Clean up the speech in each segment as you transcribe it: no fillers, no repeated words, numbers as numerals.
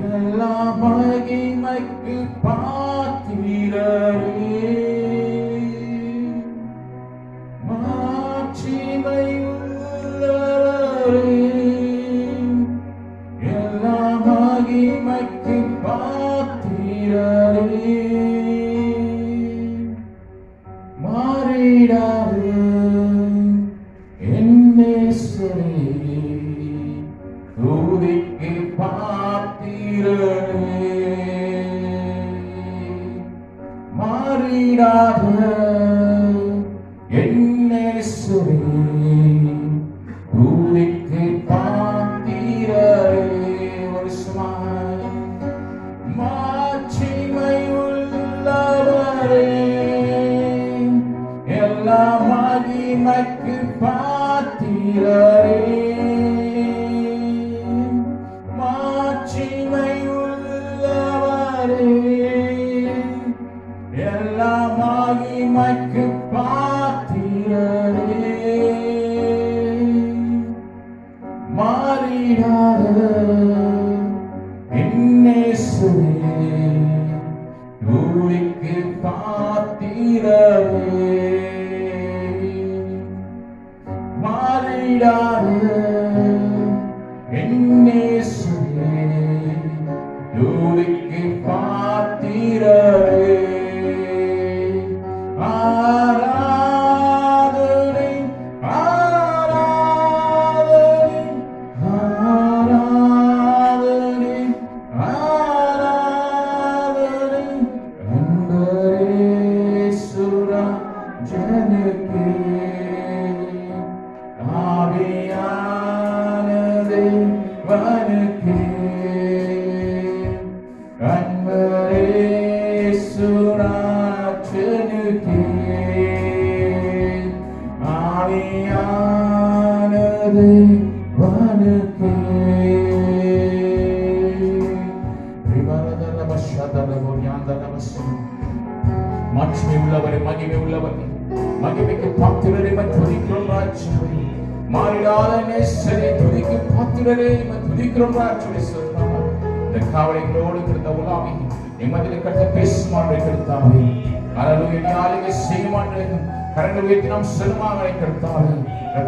எல்லா மகிமைக்கு பாத்திரரே, மாட்சிமை உள்ளவரே, எல்லா மகிமைக்கு பாத்திரரே, மாறிடாது என்னேசரே, துதிக்கு பாத்திரரே, மாறிடாத என்னேசரே, துதிக்கு பாத்திரரே. ஒரு சுமாய் மாட்சிமை உள்ளவரே, எல்லா மகிமைக்கு பாத்திரரே, மாட்சிமை உள்ளவரே, எல்லா மகிமைக்கு பாத்திரரே, மாறிடாத என்னேசரே, துதிக்கு பாத்திரரே, மாறிடாத என்னேசரே, துதிக்கு பாத்திரரே. ஆராதனை ஆராதனை ஆராதனை ஆராதனை அன்பரேசுரா ஜனகே, ஆவியானதே வனக்கே, அன்பரேசுரா ஜனகே, ஆவியானதே வனக்கே. மாட்சிமை உள்ளவரே, மகிமை உள்ளவரே, மகிமைக்கு பாத்திரரே, துதிக்கிறோம் ராஜாவே. மாறிடாத நேசரே, துதிக்கு பாத்திரரே, துதிக்கிறோம் ராஜாவே. இந்த காவலைகளோடு கிடந்த உலாவி எமதில் கட்ட பேசுமாறு கருத்தாவே. அல்லேலூயா. நீ ஆளுகை செய்யுமாறு கரங்கள் உயர்த்தி நாம் செல்லுமாறு கருத்தாவே.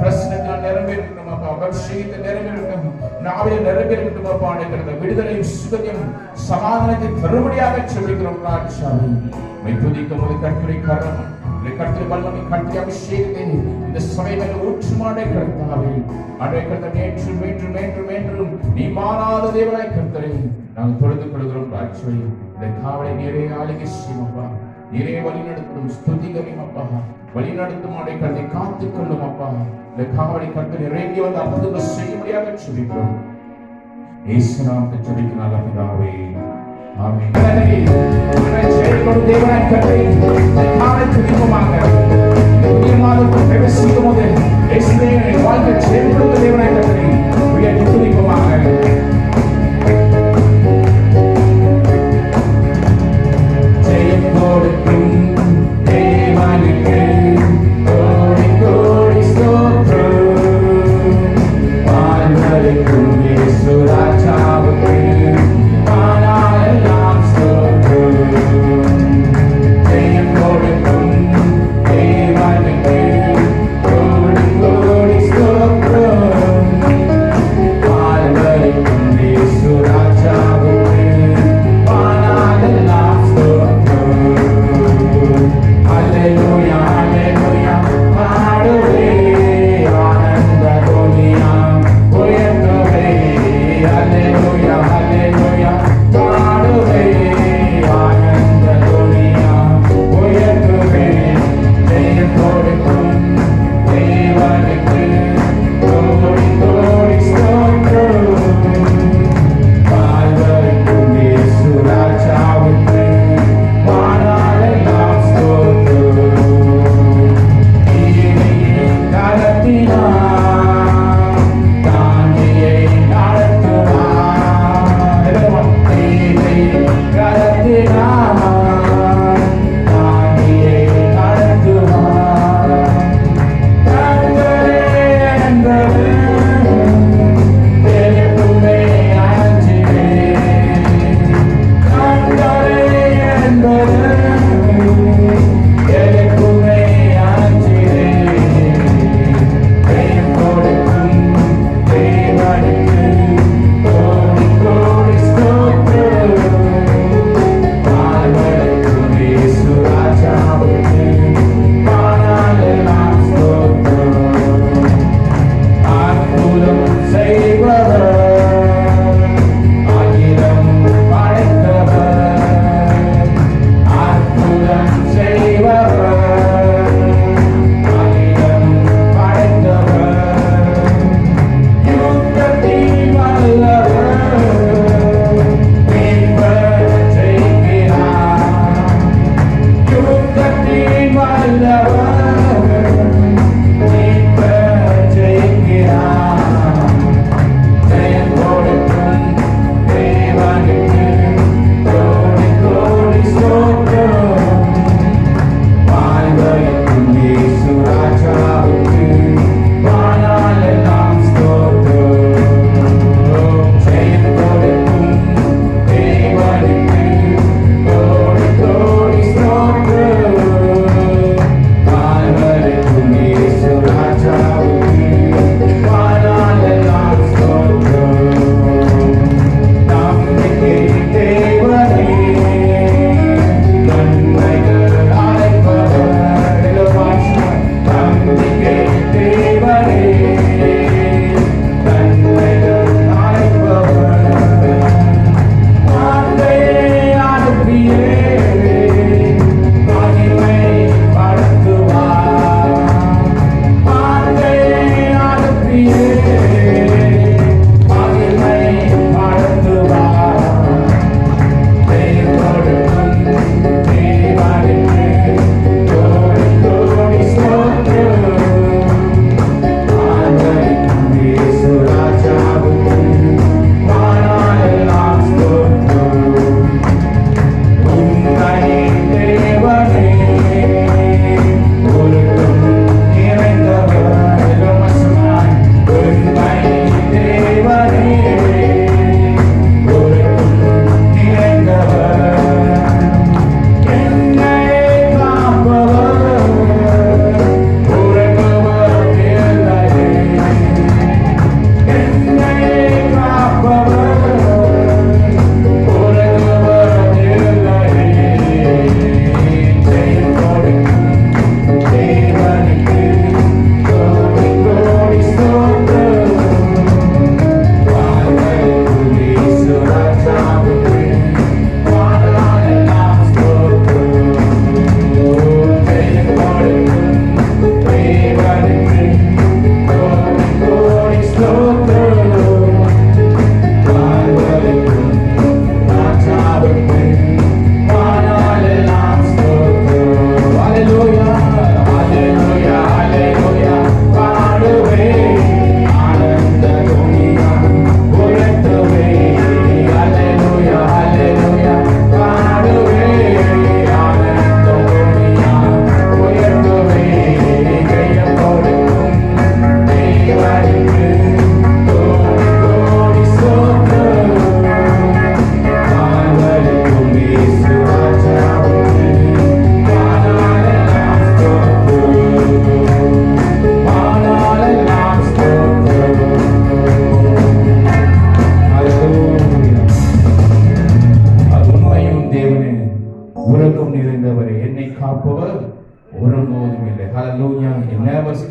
பிரசன்னத்தால் நிறைவேறட்டும் அப்பா, அபிஷேகத்தில் நிறைவேறட்டும், நாவில் நிறைவேறட்டும் அப்பா. அடைக்கிறத விடுதலையும் சுகத்தையும் சமாதானத்தை பெருமடியாக சொல்லிக்கிறோம் ராஜாவே. துதிக்கும் போது கர்த்தரை கரம் கர்த்தரை வல்லமை கட்டி அபிஷேகத்தை இந்த சபையில் ஊற்றுமாடை கர்த்தாவே. அன்றைய கர்த்தர் நேற்று மீண்டும் மீண்டும் மீண்டும் நீ மாறாத தேவனாய் கர்த்தரை நாங்கள் தொழுது கொள்கிறோம் ராஜாவே. இந்த காவலை நீரே ஆளுகை செய்யுமப்பா, நீரே வழி நடத்தும் ஸ்துதிகரியும் அப்பா, வழி நடத்தும் அடைக்கிறதை காத்துக் கொள்ளும் அப்பா. இந்த காவலை கர்த்தர் இறங்கி வந்து அற்புதங்கள் செய்யும்படியாக சொல்லிக்கிறோம். இயேசு நாமத்தை ஜெபிக்கிறோம் பிதாவே, ஆமென். ஜெயக்கொடு தேவனாய் கர்த்தரை காலை துதிப்போமாக. புதிய மாதத்தை பிரவேசிக்கும் போது இயேசுவே வாழ்க்கை ஜெயக்கொடு தேவனாய் கர்த்தரை உயர்த்தி துதிப்போமாக. ஜெயம் கொடுக்கும் தேவனுக்கு கோடி கோடி ஸ்தோத்திரம். வாழ்வளிக்கும் இயேசு ராஜாவுக்கு ஆனாலெல்லாம் ஸ்தோத்திரம். ஜெயம் கொடுக்கும் தேவனுக்கு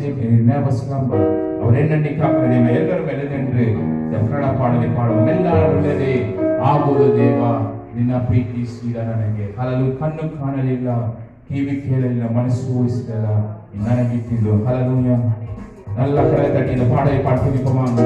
ஞாபகம் அவர் என்னென்னை காக்கிறதே எல்லாரும் எழுது என்று இந்த ಕನ್ನಡ ಪಾಡಲೆ ಪಾಡುವ ಎಲ್ಲರಲ್ಲದೆ ಆಗುವುದು ದೇವ ನಿನ್ನ ಪ್ರೀತಿಸಿದ ನನಗೆ ಹಲಲು ಕಣ್ಣು ಕಾಣಲಿಲ್ಲ ಕಿವಿ ಕೇಳಲಿಲ್ಲ ಮನಸ್ಸು ಊಹಿಸಲಿಲ್ಲ ನನಗಿಟ್ಟಿದ್ದು ಹಲಲೂಯ நல்ல கரை தட்டி இந்த பாடலை பாடுறது போவாங்க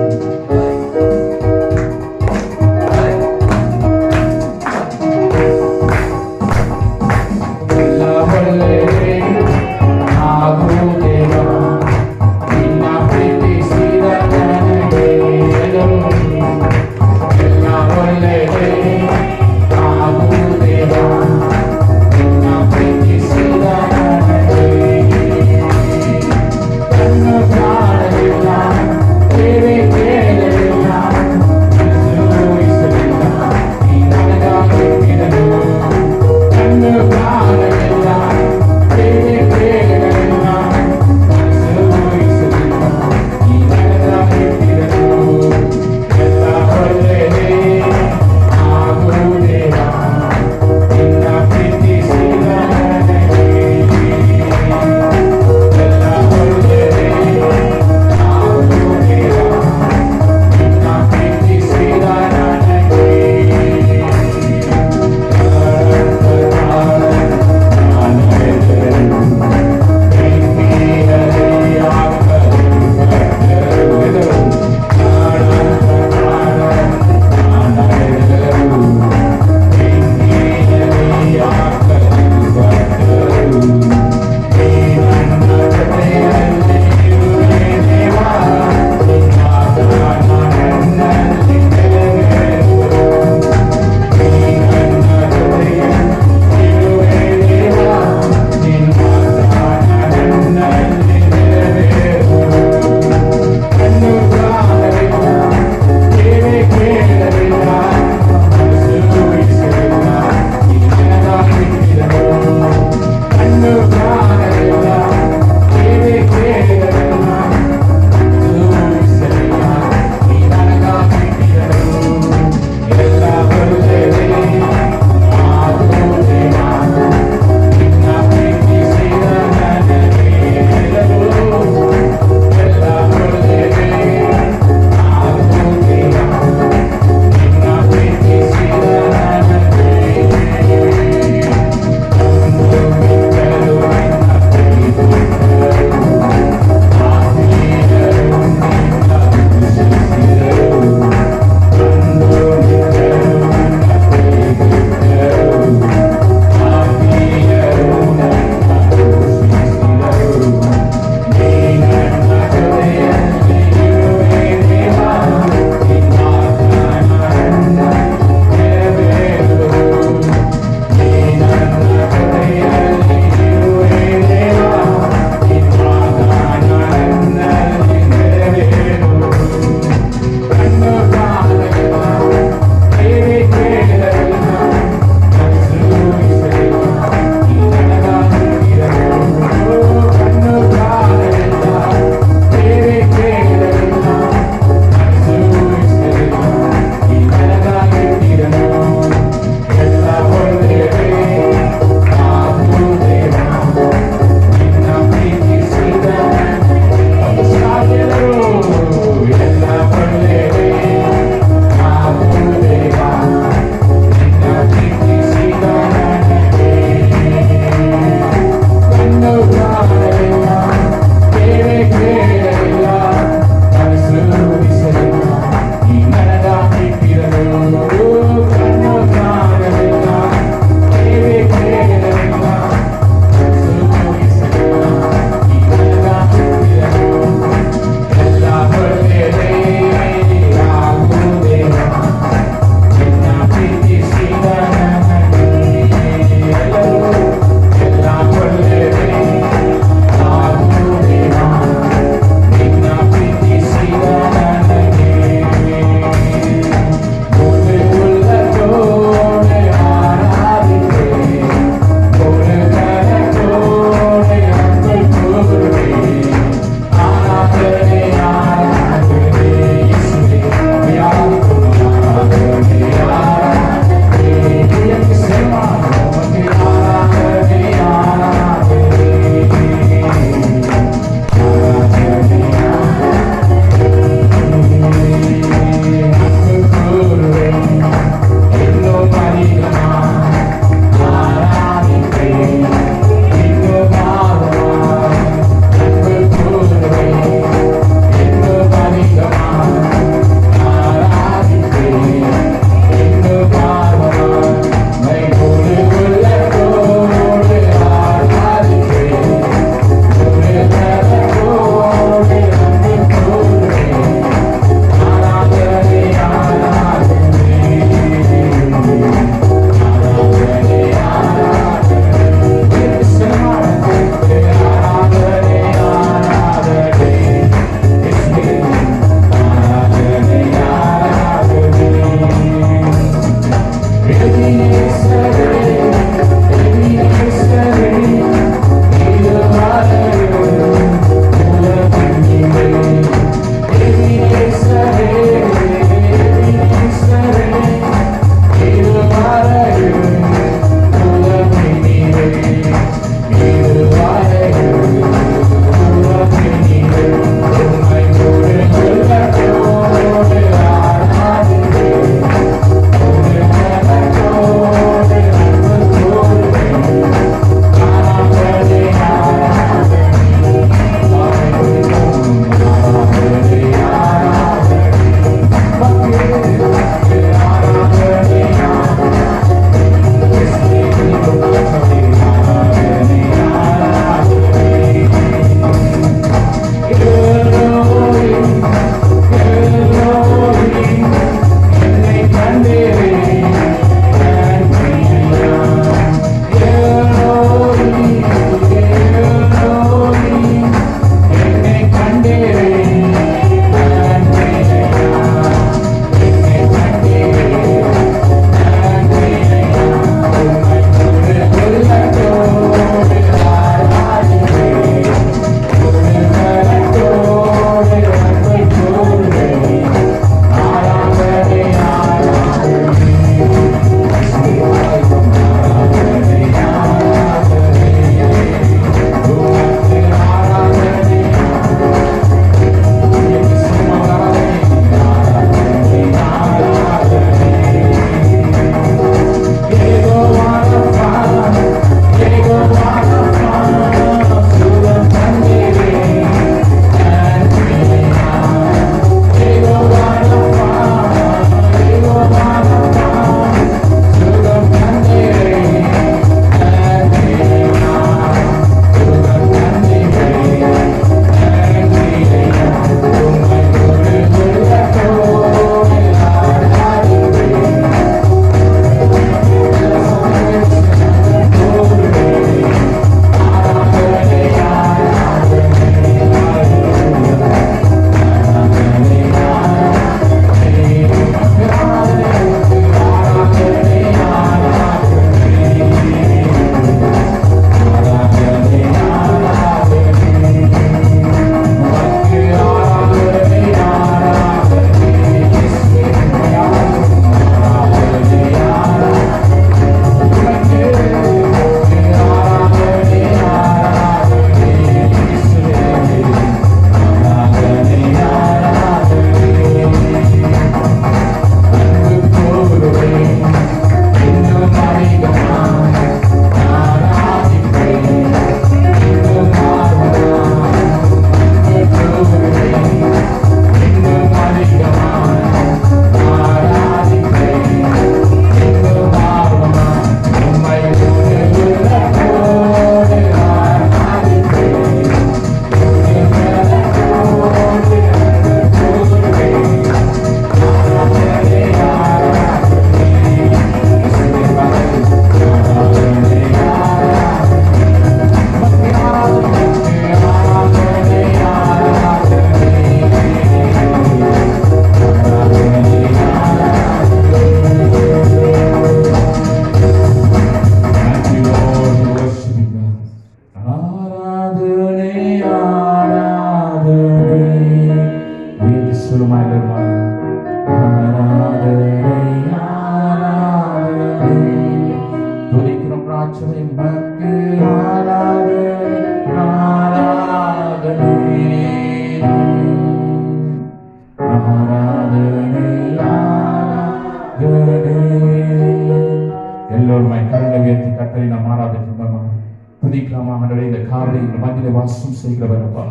காரணம் எங்கள் மத்தியிலே வாசம் செய்கிறவர் அப்பா.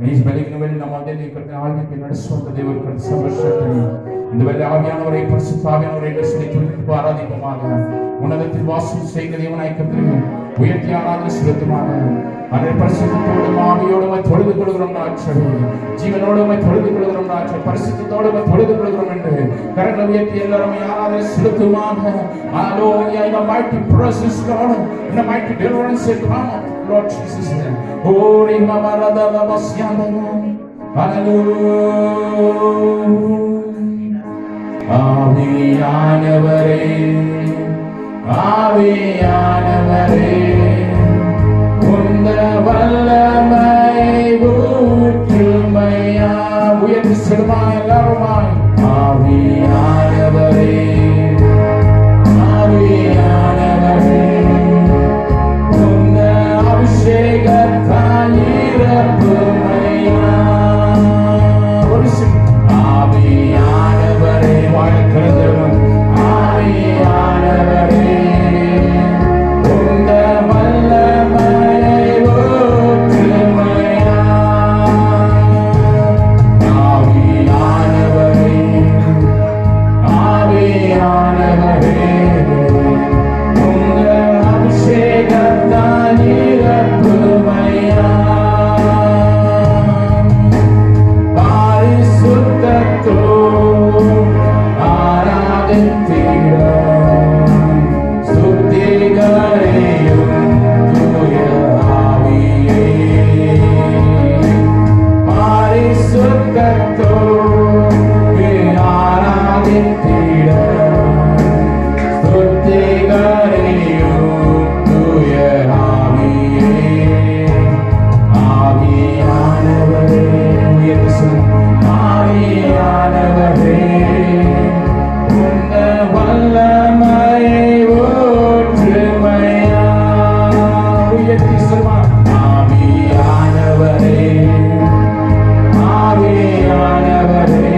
நீர் வெளிக்கிற வேலை நம்ம அதே ஆழ்விப்பை நடசுவந்த தேவர்கள் சந்தோஷத்தை இந்த வேலை ஆவியானவரை பரிசுத்த ஆவியானவரை என்று சொல்லி துதித்து ஆராதிப்போமாக. உன்னதத்தில் வாசம் செய்கிற தேவனாய் கர்த்தரை உயர்த்தி ஆராதனை செலுத்துமாக. அந்த பரிசுத்தோடும் ஆவியோடும் தொழுது கொள்கிறோம் ஆட்சி, ஜீவனோடும் தொழுது கொள்கிறோம் ஆட்சி, பரிசுத்தோடும் தொழுது கொள்கிறோம் என்று கரங்களை உயர்த்தி எல்லாரும் ஆராதனை செலுத்துமாக. Hallelujah, in the mighty presence, Lord, in the mighty deliverance, Lord Jesus. Holy Mama Radha Vasyanda. Hallelujah. ஆவியானவரே, ஆவியானவரே, உந்த வல்லமை ஊற்றுமையா. உயர்த்தி செல்வாய் எல்லாருமாய். ஆவியானவரே, ஆவியானவரே, உந்த அபிஷேகத்தால் நிரப்புமையா. ஆவியானவரே, வாழ்க்கிறவன் ஆவியானவரே, உந்த வல்லமையை ஊற்றுமையா. ஆவியானவரே, ஆவியானவரே, உந்த அபிஷேகத்தால் நிரப்புமையா. ஆவியானவரே, ஆவியானவரே,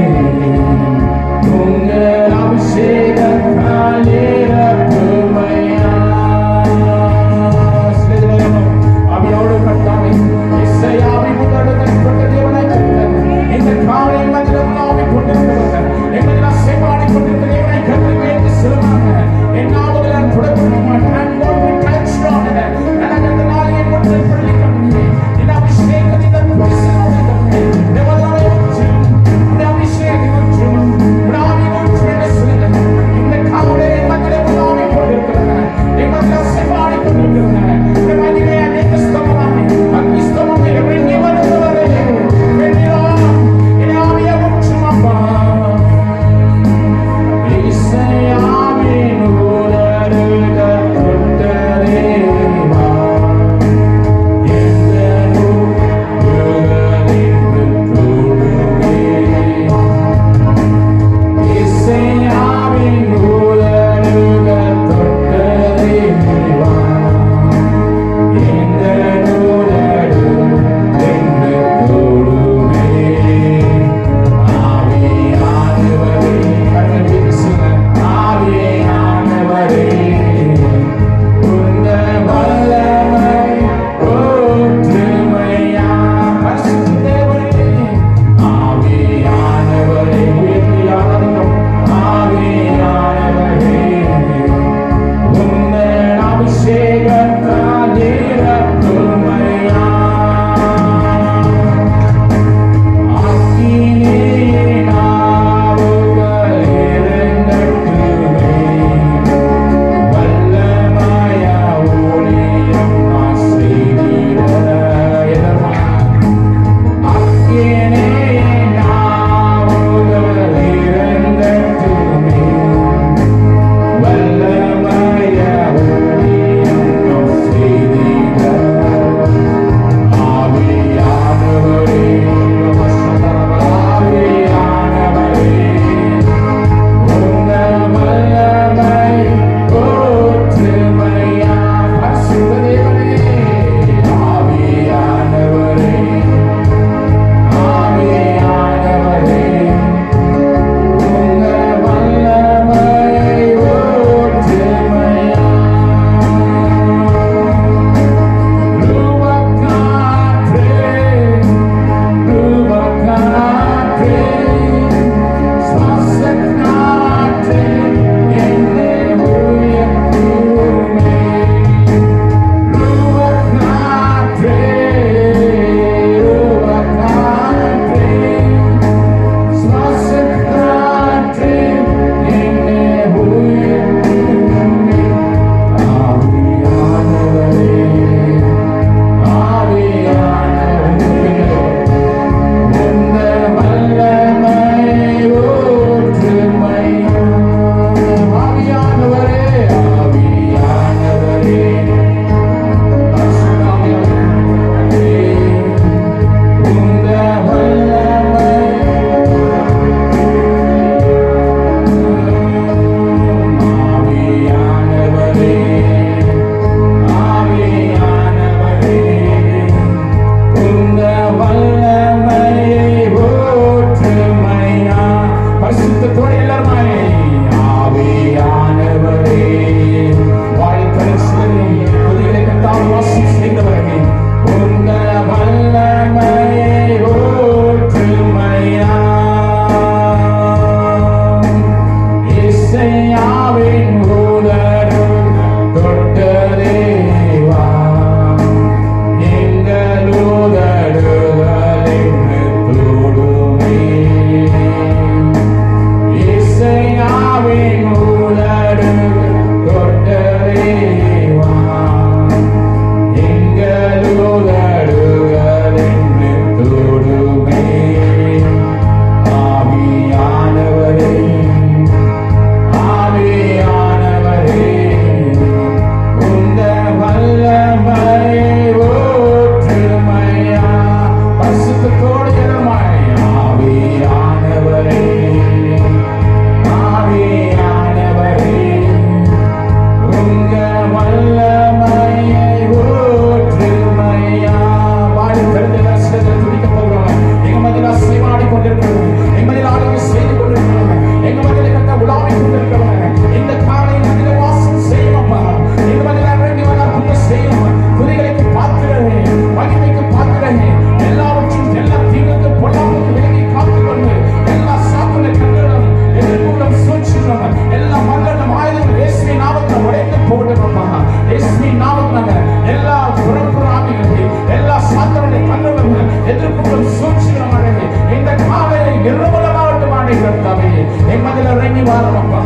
எம்மதில் இறங்கி வாரமப்பா,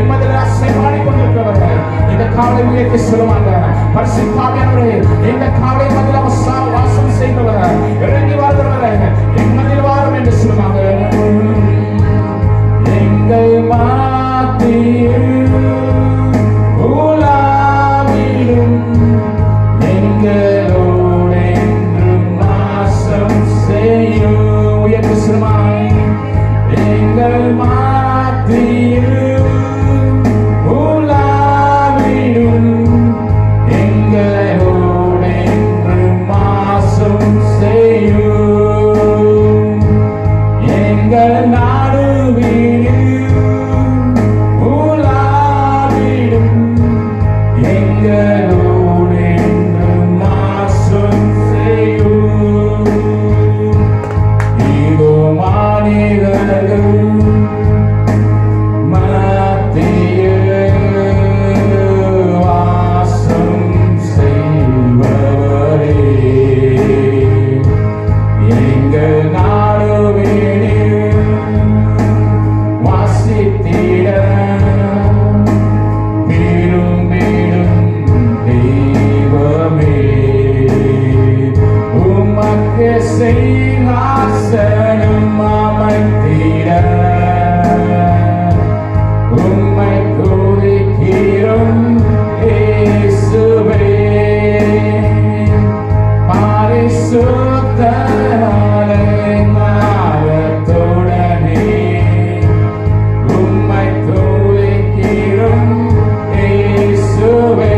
எம்மதில் அசைவாடி கொண்டிருக்கிறவரே இந்த காலை உயர்த்தி சொல்லுவாங்க. பரிசுத்த ஆவியானவரே இந்த காலை மதில் வாசம் செய்கிறவரே இறங்கி வாழ்கிறவரே எம்மதில் வாரம் என்று சொல்லுவாங்க. எங்கள் மாத்தியில் உலாவிடும் எங்களோடு என்றும் வாசம் செய்யும். உயர்த்தி சொல்லுவாய். எங்கள் மாத்தியில் உலாவிடும் எங்களோடு என்றும் வாசம் செய்யும். எங்கள் நடுவில் உலாவிடும் எங்களோடு என்றும் வாசம் செய்யும். இதோ மனிதர்கள் மத்தியில் வாசம் செய்பவரே, எங்கள் நடுவில் வாசித்திட விரும்பிடும் தெய்வமே, உமக்கு சிங்காசனம் அமைத்திட உம்மை துதிக்கிறோம் இயேசுவே. பரிசுத்த அலங்காரத்துடனே உம்மை துதிக்கிறோம் இயேசுவே.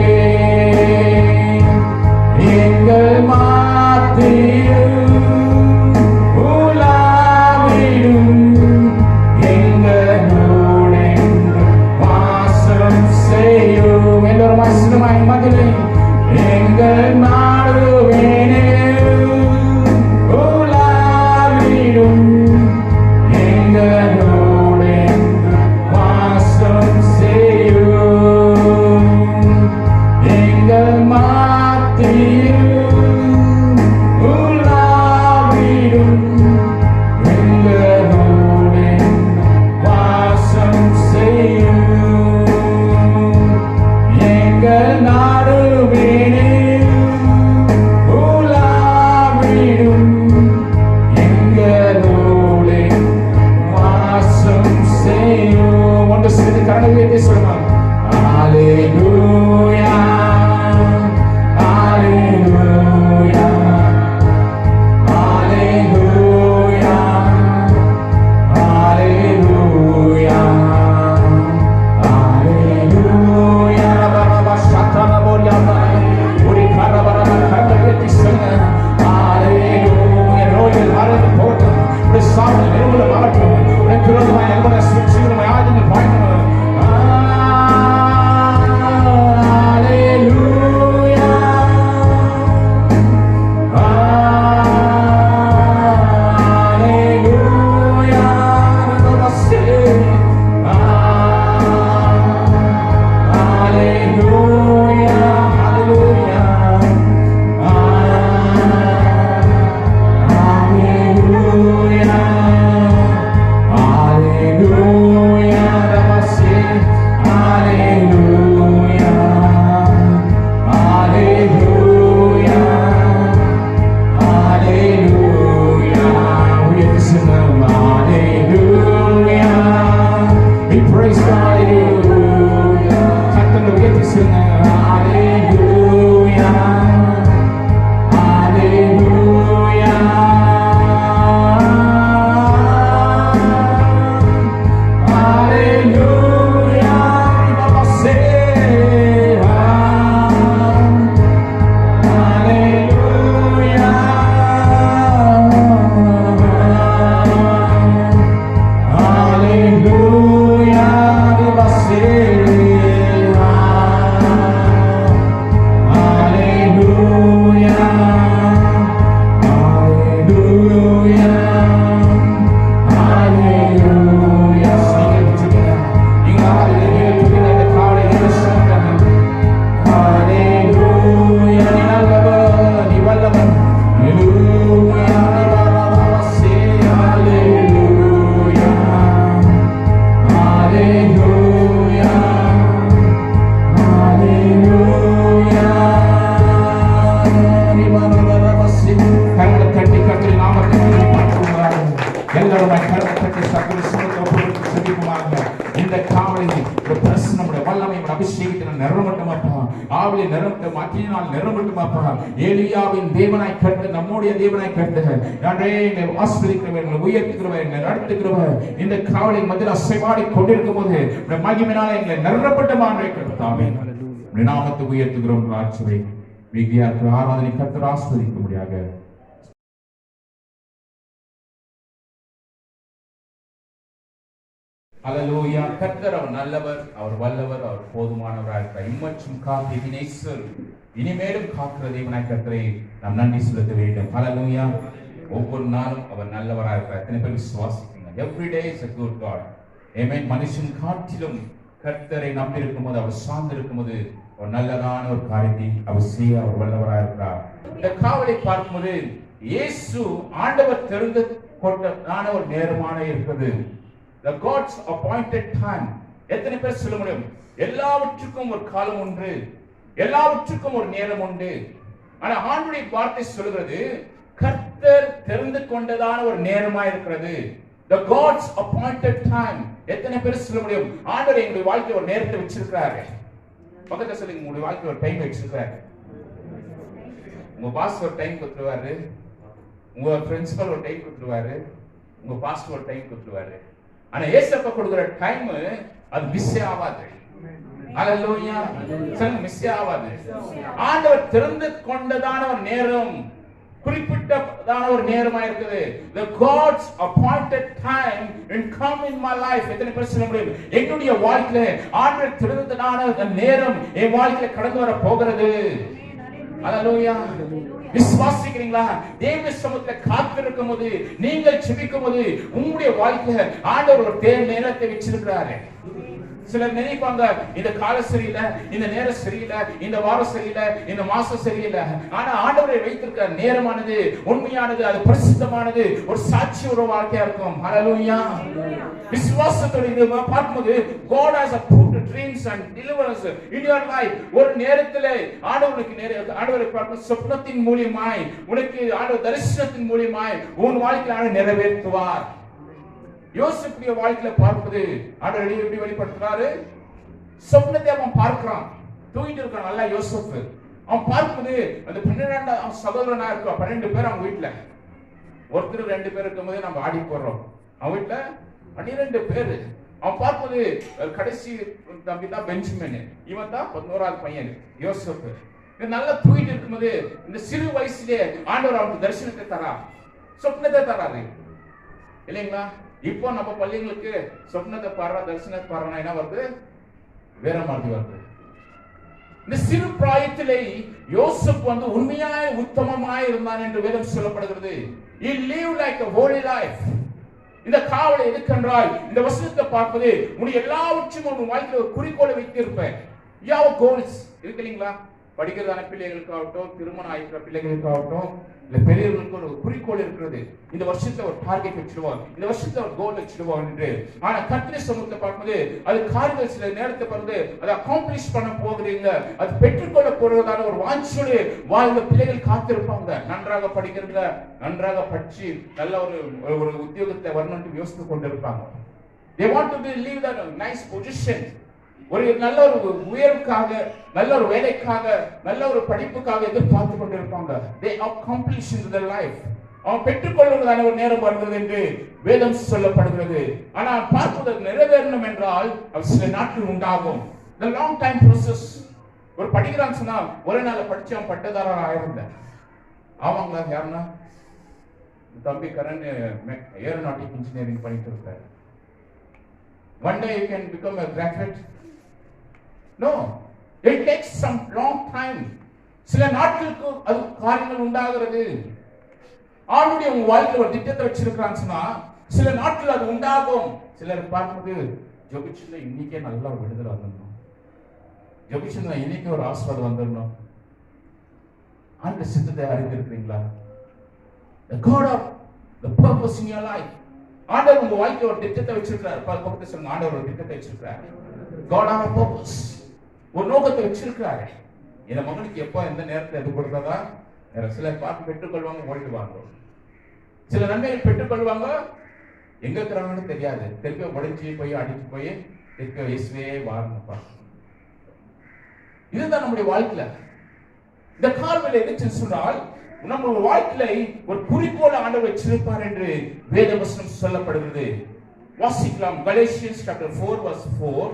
எங்கள் மாத்தியில் உலாவிடும் எங்களோடு என்றும் வாசம் செய்யும். எல்லோரும் வாசிடுமாய் மகளே. எங்கள் நடுவினில் உலாவிடும் எங்களோடு என்றும் வாசம் செய்யும். எங்கள் மாத்தியில் உலாவிடும் எங்களோடு என்றும் வாசம் செய்யும். எங்கள் நடுவினில் உலாவிடும் எங்களோடு வாசம் செய்யும். ஒன்று சேர்ந்து கரங்களை உயர்த்தி சொல்லுவாங்க. ஹalleluya, ஹalleluya, ஹalleluya, ஹalleluya, ஹalleluya. பரபா சத்தன போரியாதா ஒரு கரபரன கரங்களை உயர்த்தி சொல்லுங்க. ஹalleluya. நோய்கள் மறந்து போகட்டும், ஒரு சாவு நிறுவனம் வரட்டும், உனக்கு விரோதமாக எவ்வளவு சுற்றிலும் ஆயுதங்கள் பாய்ந்தன. Hallelujah. எல்லாரும் கரத்தை சகல சுமத்தோடு செபிக்குமாங்க. இந்த காவலை பிரசன்னமுடைய வல்லமை அபிஷேகத்தின நிரம்பட்டுமாப்பா, ஆவிலே நிரம்பட்டும், அக்கினியினால் நிரம்பட்டுமாப்பா. எலியாவின் தேவனாய் கண்டு நம்முடைய தேவனாய் கண்டு நன்றே ஆசீர்வதிக்கிறவர், உயர்த்துகிறவர், எங்களை நடத்துகிறவர். இந்த காவலை மத்தியில் அசைவாடி கொண்டிருக்கும் போது மகிமையினால் எங்களை நிரம்பட்டுமாறு கர்த்தாவே நாமத்தை உயர்த்துகிறோம். ராஜ்யவை மிகியாருக்கு ஆராதனை கர்த்தர் ஆசீர்வதிக்க முடியாக. ஹல்லேலூயா. கர்த்தர் அவர் நல்லவர், அவர் வல்லவர், அவர் போதுமானவராக இருக்கிறார். இம்மற்றும் காத்து இனேஸ்வர் இனிமேலும் காக்கிற தேவனாய் கர்த்தரை நாம் நன்றி செலுத்த வேண்டும். ஹல்லேலூயா. ஒவ்வொரு நாளும் அவர் நல்லவராக இருக்கிறார். எத்தனை பேர் விசுவாசிக்கிறீங்க? Every day is a good God. Amen. மனுஷன் காட்டிலும் கர்த்தரை நம்பி இருக்கும்போது, அவர் சார்ந்து இருக்கும்போது ஒரு நல்லதான ஒரு காரியத்தை அவர் செய்ய அவர் வல்லவராக இருக்கிறார். இந்த காவலை பார்க்கும்போது இயேசு ஆண்டவர் தெரிந்து கொண்டதான ஒரு நேரமான இருக்கிறது. The God's appointed time. எத்தனை பேர் சொல்ல முடியும்? எல்லாவற்றுக்கும் ஒரு காலம் உண்டு, எல்லாவற்றுக்கும் ஒரு நேரம் உண்டு. ஆனா ஆண்டவருடைய வார்த்தை சொல்கிறது கர்த்தர் தெரிந்து கொண்டதான ஒரு நேரமா இருக்கிறது. The God's appointed time. எத்தனை பேர் சொல்ல முடியும்? ஆண்டவர் எங்களுடைய வாழ்க்கையில் ஒரு நேரத்தை வச்சிருக்கிறாரு. பக்கத்துல சொல்லுங்க, உங்களுடைய வாழ்க்கையில் ஒரு டைம் வச்சிருக்கிறாரு. உங்க பாஸ் ஒரு டைம் கொடுத்துருவாரு, உங்க பிரின்சிபல் ஒரு டைம் கொடுத்துருவாரு, உங்க பாஸ்டர் ஒரு டைம் கொடுத்துருவாரு. ஆனா ஏசப்பா கொடுக்கிற டைம் அது மிஸ் ஆகாது. ஹல்லேலூயா. சொல்லுங்க, மிஸ் ஆகாது. ஆண்டவர் தெரிந்து கொண்டதான ஒரு நேரம், குறிப்பிட்டதான ஒரு நேரமா இருக்குது. The God's appointed time will come in my life. எத்தனை பேர் சொல்ல முடியும்? என்னுடைய வாழ்க்கையில ஆண்டவர் தெரிந்ததான நேரம் என் வாழ்க்கையில கடந்து வர போகிறது. ஹல்லேலூயா. விசுவாசிக்கிறீங்களா? தேவ சமூகத்துல காத்திருக்கும் போது, நீங்கள் ஜெபிக்கும் போது உங்களுடைய வாழ்க்கையில ஆண்டவர் ஒரு நேரத்தை வச்சிருக்கிறாரு. சிலர் நினைப்பாங்க இந்த கால சரியில்லை, இந்த நேரம் சரியில்லை, இந்த வாரம் சரியில்லை, இந்த மாசம் சரியில்லை. ஆனா ஆண்டவரை வைத்திருக்கிற நேரமானது உண்மையானது, அது பரிசுத்தமானது, ஒரு சாட்சி ஒரு வாழ்க்கையா இருக்கும். ஹல்லேலூயா. விசுவாசத்தோட இது பார்க்கும்போது God has approved dreams and deliverance in your life. ஒரு நேரத்துல ஆண்டவரை பார்க்கும் சொப்பனத்தின் மூலமாய், உனக்கு ஆண்டவர் தரிசனத்தின் மூலமாய் உன் வாழ்க்கையை நிறைவேற்றுவார். யோசேப்புடைய வாழ்க்கையில பார்ப்பது ஆண்டவர் எப்படி வெளிப்படுத்துறாரு? சொப்பனத்தை அவன் பார்க்கிறான், தூங்கிட்டு இருக்கான். நல்லா யோசேப்பு அவன் பார்ப்பது அந்த 12 சகோதரனா இருக்கான். 12 பேர் அவங்க வீட்டுல, ஒருத்தர் 2 பேர் இருக்கும்போது நம்ம ஆடி போடுறோம். அவன் வீட்டுல 12 பேரு. அவன் பார்ப்பது கடைசி தம்பி தான் பெஞ்சமின், இவன் தான் 11வது பையன் யோசேப்பு. நல்லா தூங்கிட்டு இருக்கும்போது இந்த சிறு வயசுலயே ஆண்டவர் அவனுக்கு தரிசனத்தை தரா, சொப்னத்தை தராரு இல்லைங்களா? இப்போ நம்ம பள்ளிகளுக்கு சொப்னத்தை பாடுற, தரிசனத்தை பாடுறா என்ன வருது? வேற மாதிரி வருது. இந்த சிறு பிராயத்திலே யோசேப்பு உண்மையாய் உத்தமமாய் இருந்தான் என்று வேதம் சொல்லப்படுகிறது. He lived like a holy life. இந்த காவலை எதுக்கென்றால் இந்த வசனத்தை பார்ப்பது உன்னுடைய எல்லாவற்றையும் உன் வாழ்க்கையில் ஒரு குறிக்கோளை வைத்திருப்பேன். யாவ கோல்ஸ் இருக்கு இல்லைங்களா? படிக்கிறதான பிள்ளைகளுக்காகட்டும், திருமணம் ஆகிற பிள்ளைகளுக்காகட்டும், இல்ல பெரியவர்களுக்கு ஒரு குறிக்கோள் இருக்கிறது. இந்த வருஷத்துல ஒரு டார்கெட் வச்சிருவாங்க, இந்த வருஷத்துல ஒரு கோல் வச்சிருவாங்க என்று. ஆனா கர்த்தருடைய சமூகத்தை பார்க்கும்போது அது காரியங்கள் சில நேரத்தை பார்த்து அதை அக்காம்ப்ளிஷ் பண்ண போகிறீங்க, அது பெற்றுக்கொள்ள போறதான ஒரு வாஞ்சோடு வாழ்ந்த பிள்ளைகள் காத்திருப்பாங்க. நன்றாக படிக்கிறத, நன்றாக படிச்சு நல்ல ஒரு உத்தியோகத்தை வரணும்னு யோசித்து கொண்டிருப்பாங்க. They want to live that nice position. ஒரு நல்ல ஒரு உயர்வுக்காக, நல்ல ஒரு வேலைக்காக, நல்ல ஒரு படிப்புக்காக எதிர்பார்த்து கொண்டிருப்பாங்க. They accomplish in their life. அவன் பெற்றுக்கொள்வதான ஒரு நேரம் வருகிறது என்று வேதம் சொல்லப்படுகிறது. ஆனால் பார்ப்பதற்கு நிறைவேறணும் என்றால் அது சில நாட்கள் உண்டாகும். The long time process. ஒரு படிக்கிறான்னு சொன்னா ஒரே நாள் படிச்சு அவன் பட்டதாரர் ஆயிருந்தேன். ஆமாங்களா? யாருன்னா தம்பி கரண் ஏரோநாட்டிக் இன்ஜினியரிங் பண்ணிட்டு இருக்காரு. One day you can become a graduate. No, it takes some long time. சில நாட்களுக்கு அது காரியங்கள் உண்டாகிறது. ஆளுடைய உங்க வாழ்க்கையில் ஒரு திட்டத்தை வச்சிருக்கான்னு சொன்னா சில நாட்கள் அது உண்டாகும். சிலர் பார்க்கும்போது ஜெபிச்சுல இன்னைக்கே நல்லா விடுதலை வந்துடணும், ஜெபிச்சுல இன்னைக்கு ஒரு ஆசீர்வாதம் வந்துடணும். அந்த சித்தத்தை அறிந்திருக்கிறீங்களா? The God of the purpose in your life. ஆண்டவர் உங்க வாழ்க்கையில் ஒரு திட்டத்தை வச்சிருக்கிறார். பக்கத்துல சொல்லுங்க, ஆண்டவர் ஒரு திட்டத்தை வச்சிருக்கிறார். God of purpose. ஒரு நோக்கத்தை வச்சிருக்கிறாரு. இந்த மகனுக்கு எப்போ எந்த நேரத்தை எது கொடுத்ததா? சில பார்த்து பெற்றுக்கொள்வாங்க, ஓடிடுவாங்க. சில நன்மைகள் பெற்றுக்கொள்வாங்க, எங்க இருக்கிறாங்கன்னு தெரியாது. திருப்பி உடைஞ்சி போய் அடிச்சு போய் திருப்பி இயேசுவே வாருங்கப்பா. இதுதான் நம்முடைய வாழ்க்கையில. இந்த கால்வெளி எதுன்னு சொன்னால் நம்முடைய வாழ்க்கையில ஒரு குறிக்கோளை ஆண்டவர் வச்சிருப்பார் என்று வேத வசனம் சொல்லப்படுகிறது. வாசிக்கலாம். Galatians chapter 4 verse 4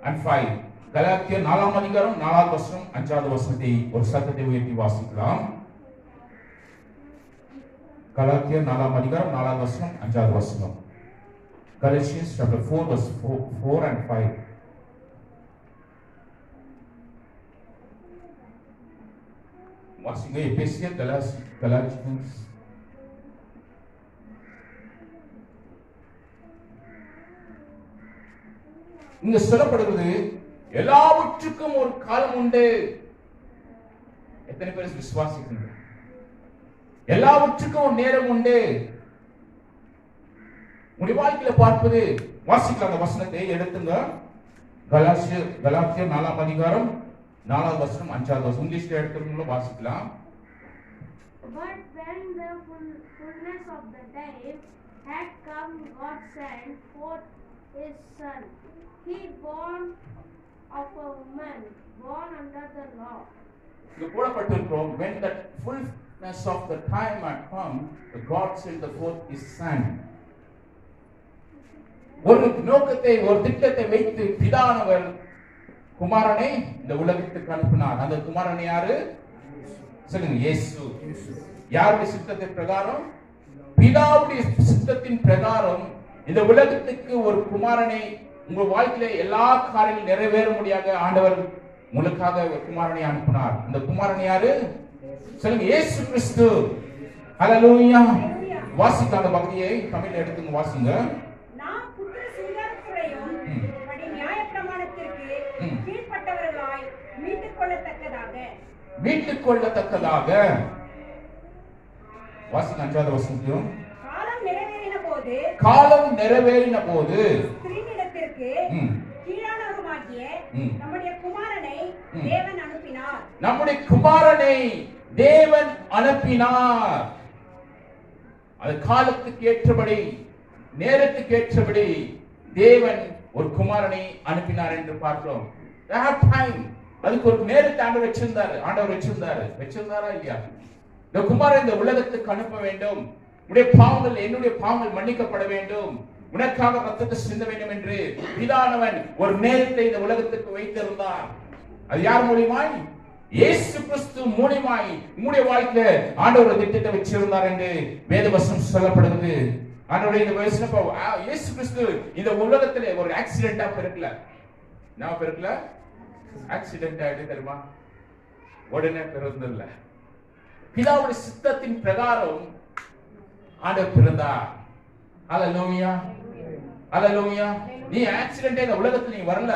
and 5. கலாத்தியர் 4ஆம் அதிகாரம் 4வது வசனம் 5வது வசனத்தை ஒரு சத்தத்தை உயர்த்தி வாசிக்கலாம். கலாத்தியர் 4ஆம் அதிகாரம் 4வது வசனம் 5வது வசனம். Galatians chapter 4 verse 4 and 5. வாசிங்க. எபேசியர், கலாத்தியன்ஸ். இங்க சொல்லப்படுகிறது எல்லாவற்றுக்கும் ஒரு காலம் உண்டு. எத்தனை பேர் விசுவாசிக்கிறீங்க? எல்லாவற்றுக்கும் ஒரு நேரம் உண்டு. உங்களுடைய வாழ்க்கையில பார்ப்பது வாசிக்கலாம். அந்த வசனத்தை எடுத்துங்க. கலாத்தியர் 4ஆம் அதிகாரம் 4வது வசனம் 5வது வசனம். இங்கிலீஷ்ல எடுத்துக்கணும், வாசிக்கலாம். But when the fullness of the time had come, God sent forth his son. He born of a woman, born under the law. இங்க போடப்பட்டிருக்கிறோம். When the fullness of the time had come, God sent forth his son. ஒரு நோக்கத்தை, ஒரு திட்டத்தை வைத்து பிதானவர் குமாரனை இந்த உலகத்துக்கு அனுப்பினார். அந்த குமாரன் யாரு? சொல்லுங்க. இயேசு. யாருடைய சித்தத்தின் பிரகாரம்? பிதாவுடைய சித்தத்தின் பிரகாரம் இந்த உலகத்துக்கு ஒரு குமாரனை, உங்க வாழ்க்கையில எல்லா காரியங்களும் நிறைவேற முடியாத ஆண்டவர் உங்களுக்காக ஒரு குமாரனை அனுப்பினார். அந்த குமாரன் யாரு? சொல்லுங்க. இயேசு கிறிஸ்து. ஹல்லேலூயா. வாசிக்க அந்த பகுதியை தமிழ்ல எடுத்துங்க, வாசிங்க. நாம் புத்திர சுதந்திரத்தையும் படி நியாயப்பிரமாணத்திற்கு கீழ்ப்பட்டவர்களாய் மீட்டுக் கொள்ளத்தக்கதாக வாசிக்க. 5வது வசனத்தையும். காலம் நிறைவேறின போது ஸ்திரீனிடத்திற்கு கீழானவருமாகிய நம்முடைய குமாரனை தேவன் அனுப்பினார். நம்முடைய குமாரனை தேவன் அனுப்பினார். அது காலத்துக்கு ஏற்றபடி, நேரத்துக்கு ஏற்றபடி தேவன் ஒரு குமாரனை அனுப்பினார் என்று பார்க்கிறோம். அதுக்கு ஒரு நேரத்தை ஆண்டவர் வச்சிருந்தாரா இல்லையா? இந்த குமாரன் இந்த உலகத்துக்கு அனுப்ப வேண்டும். உன்னுடைய பாவங்கள், என்னுடைய பாவங்கள் மன்னிக்கப்பட வேண்டும், உனக்காக ரத்தத்தை சிந்த வேண்டும் என்று பிதானவன் ஒரு நேரத்தை இந்த உலகத்துக்கு வைத்திருந்தார். அது யார் மூலியமாய்? இயேசு கிறிஸ்து மூலியமாய் உங்களுடைய வாழ்க்கையில ஆண்டவர் திட்டத்தை வச்சிருந்தார் என்று வேதவசனம் சொல்லப்படுகிறது. ஆண்டவருடைய இந்த வசனம், இயேசு கிறிஸ்து இந்த உலகத்திலே ஒரு ஆக்சிடென்ட்டா பிறக்கல. நான் பிறக்கல, ஆக்சிடென்ட் ஆயிட்டு தெரியுமா? உடனே பிறந்தல்ல. பிதாவுடைய சித்தத்தின் பிரகாரம் ஆண்டவர் பிறந்தார். ஹல்லேலூயா, ஹல்லேலூயா. நீ ஆக்சிடென்ட் இந்த உலகத்துல நீ வரல.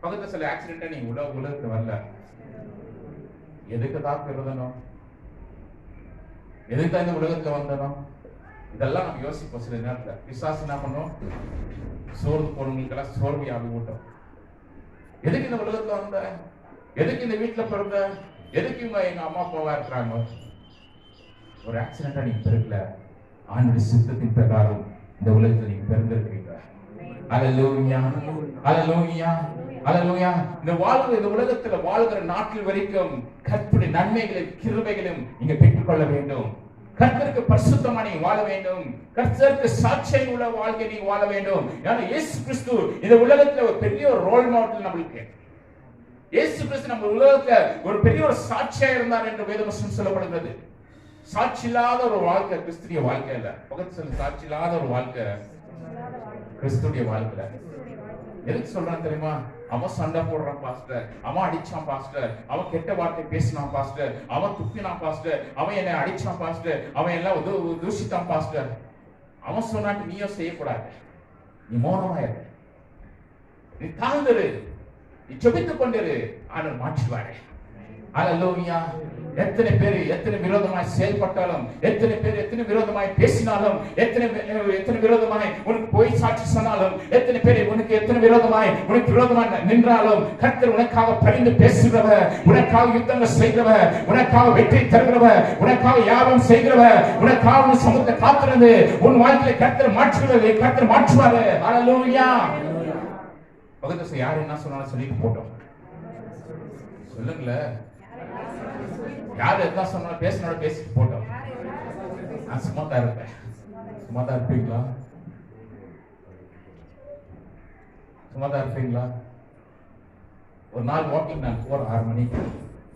பக்கத்துல சொல்ல, ஆக்சிடென்ட் நீ உலகத்துல வரல. எதுக்கு தான் பிறந்தனும்? எதுக்கு தான் இந்த உலகத்துல வந்தனும்? இதெல்லாம் நம்ம யோசிப்போம். சில நேரத்துல விசுவாசம் என்ன பண்ணும்? சோர்ந்து போனவங்களுக்கெல்லாம் சோர்வையாகி ஊட்டும். எதுக்கு இந்த உலகத்துல வந்த? எதுக்கு இந்த வீட்டுல பிறந்த? எதுக்கு இவங்க எங்க அம்மா அப்பாவா இருக்கிறாங்க? ஒரு ஆக்சிடென்டா நீங்க பிறக்கல. ஆண்டவருடைய சித்தத்தின் பிரகாரம் இந்த உலகத்துல நீங்க பிறந்திருக்கீங்க. ஹல்லேலூயா, ஹல்லேலூயா, ஹல்லேலூயா. இந்த உலகத்துல வாழ்கிற நாட்கள் வரைக்கும் கர்த்தருடைய நன்மைகளையும் கிருபைகளையும் நீங்க பெற்றுக்கொள்ள வேண்டும். கர்த்தருக்கு பரிசுத்தமா நீ வாழ வேண்டும். கர்த்தருக்கு சாட்சியம் உள்ள வாழ்க்கை நீ வாழ வேண்டும். ஏன்னா இயேசு கிறிஸ்து இந்த உலகத்துல ஒரு பெரிய ஒரு ரோல் மாடல் நம்மளுக்கு. இயேசு கிறிஸ்து நம்ம உலகத்துல ஒரு பெரிய ஒரு சாட்சியா இருந்தார் என்று வேதவசனம் சொல்லப்படுகிறது. சாட்சி இல்லாத ஒரு வாழ்க்கை கிறிஸ்துடைய வாழ்க்கை இல்ல. பக்கத்து சொல்ல, சாட்சி இல்லாத ஒரு வாழ்க்கை கிறிஸ்துடைய வாழ்க்கை. எதுக்கு சொல்றான் தெரியுமா? அவன் சண்டை போடுறான் பாஸ்டர், அவன் அடிச்சான் பாஸ்டர், அவன் கெட்ட வார்த்தை பேசினான் பாஸ்டர், அவன் துப்பினான் பாஸ்டர், அவன் என்னை அடிச்சான் பாஸ்டர், அவன் எல்லாம் தூஷித்தான் பாஸ்டர். அவன் சொன்னாட்டு நீயும் செய்யக்கூடாது. நீ மௌனமாயிரு, நீ தாழ்ந்துரு, நீ ஜெபித்துக் கொண்டிரு, ஆண்டவர் மாற்றுவாரு. ஹல்லேலூயா. எத்தனை பேர் எத்தனை விரோதமாய் செயல்பட்டாலும், எத்தனை பேர் எத்தனை விரோதமாய் பேசினாலும், எத்தனை விரோதமாய் உனக்கு போய் சாட்சி சொன்னாலும், எத்தனை பேர் உனக்கு எத்தனை விரோதமாய் உனக்கு விரோதமாய் நின்றாலும் கர்த்தர் உனக்காக பரிந்து பேசுகிறவர், உனக்காக யுத்தங்கள் செய்கிறவர், உனக்காக வெற்றி தருகிறவர், உனக்காக யாவும் செய்கிறவர், உனக்காக சமூகத்தை காத்திருந்து உன் வாழ்க்கையை கர்த்தர் மாற்றுகிறது, கர்த்தர் மாற்றுவாரு. ஹல்லேலூயா. பக்கத்துல யாரு என்ன சொன்னாலும் சொல்லிட்டு போட்டோம். சொல்லுங்களே, யாரு என்ன சொன்னாலும் பேசினோட பேசிட்டு போட்டோம். நான் சும்மா தான் இருப்பேன். சும்மா தான் இருப்பீங்களா? சும்மா தான் இருப்பீங்களா? ஒரு நாள் வாக்கிங் நான் போற 6 மணிக்கு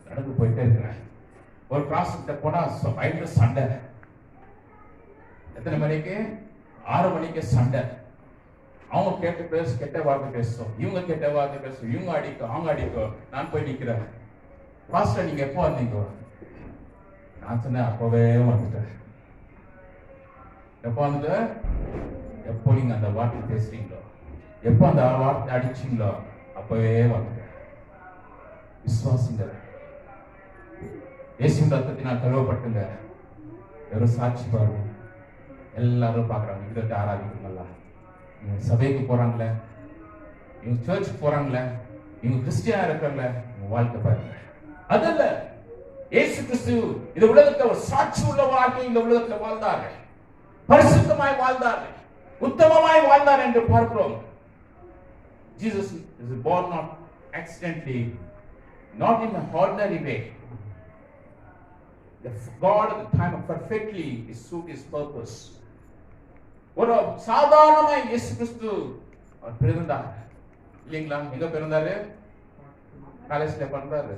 நடந்து போயிட்டே இருக்கிறேன். ஒரு கிளாஸ் கிட்ட போனா பயங்கர சண்டை. எத்தனை மணிக்கு? 6 மணிக்கு சண்டை. அவங்க கெட்ட வார்த்தை பேசும், இவங்க கெட்ட வார்த்தை பேசும், இவங்க அடிக்கும், அவங்க அடிக்கும். நான் போய் நிக்கிறேன். பாஸ்டர் நீங்க எப்போ வந்தீங்க? நான் சொன்னேன் அப்பவே வந்துட்டேன். எப்போ வந்துட்டு? எப்போ நீங்க அந்த வார்த்தை பேசுறீங்களோ, எப்போ அந்த வார்த்தை அடிச்சீங்களோ அப்பவே வந்துட்டேன். விசுவாசிங்க, இயேசுவின் ரத்தத்தினால் கழுவப்பட்டுங்க. வெறும் சாட்சி பாருங்க, எல்லாரும் பாக்குறாங்க. இதை ஆராதிக்குங்களா? இவங்க சபைக்கு போறாங்களே, இவங்க சர்ச்சுக்கு போறாங்களே, இவங்க கிறிஸ்டியனா இருக்காங்களே, உங்க வாழ்க்கை பாருங்க. அதல்ல, இயேசு கிறிஸ்து இந்த உலகத்துல ஒரு சாட்சி உள்ள வாழ்க்கை இந்த உலகத்துல வாழ்ந்தார்கள், பரிசுத்தமாய் வாழ்ந்தார்கள், உத்தமமாய் வாழ்ந்தார் என்று பார்க்கிறோம். Jesus is born not accidentally, not in an ordinary way. The God at the time of perfectly is suit his purpose. ஒரு சாதாரணமாய் இயேசு கிறிஸ்து அவர் பிறந்தார் இல்லைங்களா? எங்க பிறந்தாரு? காலேஜ்ல பிறந்தாரு.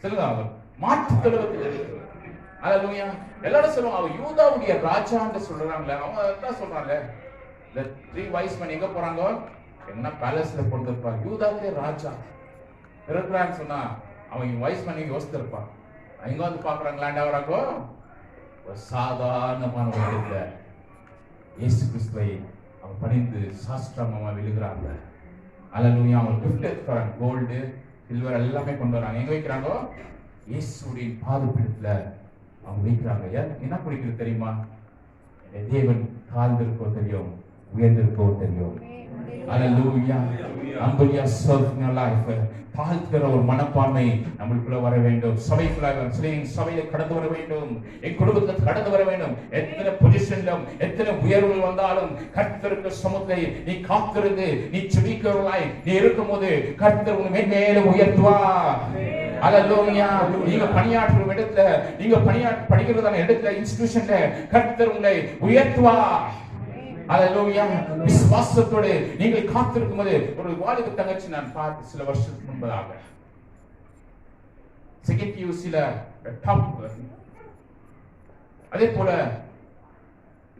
சொல்லுங்க, அவர் மாற்று தொழுவத்தில். ஹல்லேலூயா. எல்லாரும் சொல்லுவாங்க அவர் யூதாவுடைய ராஜான்னு சொல்றாங்களே, அவங்க அதான் சொல்றாங்க. the 3 wise men எங்க போறாங்க? என்ன பேலஸ்ல பிறந்திருப்பாங்க. யூதாவுடைய ராஜா பிறக்கிறான்னு சொன்னா அவன் வைஸ் மேன் யோசித்திருப்பான். எங்க வந்து பாக்குறாங்க லேண்ட் ஆகுறாங்க. ஒரு சாதாரணமான ஒரு இல்ல, இயேசு கிறிஸ்துவை அவன் பணிந்து சாஸ்திரமா விழுகிறாங்க. ஹல்லேலூயா. அவங்க கிஃப்ட் எடுத்துறாங்க, கோல்டு சில்வர் எல்லாமே கொண்டு வராங்க. எங்க வைக்கிறாங்க? இயேசுடைய பாதபீடத்துல அவங்க வைக்கிறாங்க. என்ன குறிக்கிறது தெரியுமா? தேவன் தாழ்ந்திருக்கோ தெரியும், உயர்ந்திருக்கோ தெரியும். Hallelujah. Hallelujah. Serve in your life. தாழ்த்துகிற ஒரு மனப்பான்மை நம்மளுக்குள்ள வர வேண்டும். சபையில கடந்து வர வேண்டும், என் குடும்பத்தில் கடந்து வர வேண்டும். எத்தனை பொசிஷன்லும் எத்தனை உயர்வுகள் வந்தாலும் கர்த்தருக்கு சமூகத்தை நீ காத்திருந்து நீ செபிக்கிறவர்களாய் நீ இருக்கும்போது கர்த்தர் உன்னை மேன்மேலும் உயர்த்துவார். ஹல்லேலூயா. நீங்க பணியாற்றும் இடத்துல, நீங்க படிக்கிறதான இடத்துல, இன்ஸ்டிடியூஷன்ல கர்த்தர் உங்களை உயர்த்துவார். ஹல்லேலூயா. விசுவாசத்தோடு நீங்கள் காத்திருக்கும் போது ஒரு வாலிப தங்கச்சி நான் பார்த்து சில வருஷத்துக்கு முன்பதாக செகண்ட் யூசில டாப், அதே போல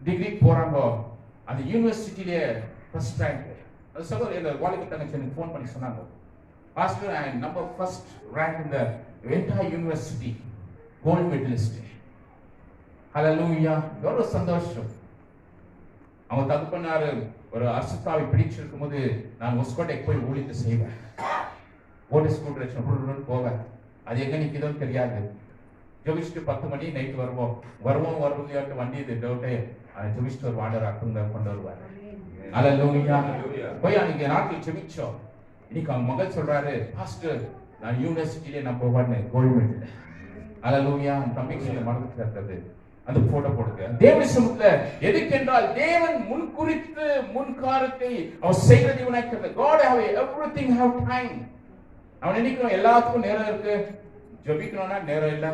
டிகிரி போறாங்க, அந்த யூனிவர்சிட்டியில ஃபர்ஸ்ட் ரேங்க். அது சகோதரி இந்த வாலிப தங்கச்சி எனக்கு ஃபோன் பண்ணி சொன்னாங்க, pastor I number first rank in the entire university, gold medalist. Hallelujah. எவ்வளவு சந்தோஷம். அவங்க தகப்பனாரு ஒரு அர்சுத்தாவை பிடிச்சிருக்கும் போது நான் ஒஸ்கோட்டைக்கு போய் ஊழித்து செய்வேன். ஓட்டு ஸ்கூல் டிரெக்ஷன் போவேன். அது எங்க நிற்குதோன்னு தெரியாது. ஜெபிச்சுட்டு 10 மணி நைட் வருவோம் வரும்போது வண்டி இது டவுட்டே ஜெபிச்சுட்டு ஒரு வாண்டர் அக்குங்க கொண்டு வருவார். ஹல்லேலூயா. போய் அன்னைக்கு நாட்டில் ஜெபிச்சோம். இன்னைக்கு அவங்க மகள் சொல்றாரு, பாஸ்டர் நான் யூனிவர்சிட்டியிலே நான் போவேன்னு கோல்டு மெடல். ஹல்லேலூயா. தம்பிக்கு சொல்ல மறந்துட்டு அந்த போட்டோ போடுங்க. தேவனுடைய சமூகத்துல எதுக்கென்றால் தேவன் முன் குறித்து முன் காரியத்தை அவர் செய்கிறது இவனாக்கிறது. God have everything have time. அவன் நினைக்கிறோம் எல்லாத்துக்கும் நேரம் இருக்கு. ஜெபிக்கணும்னா நேரம் இல்ல,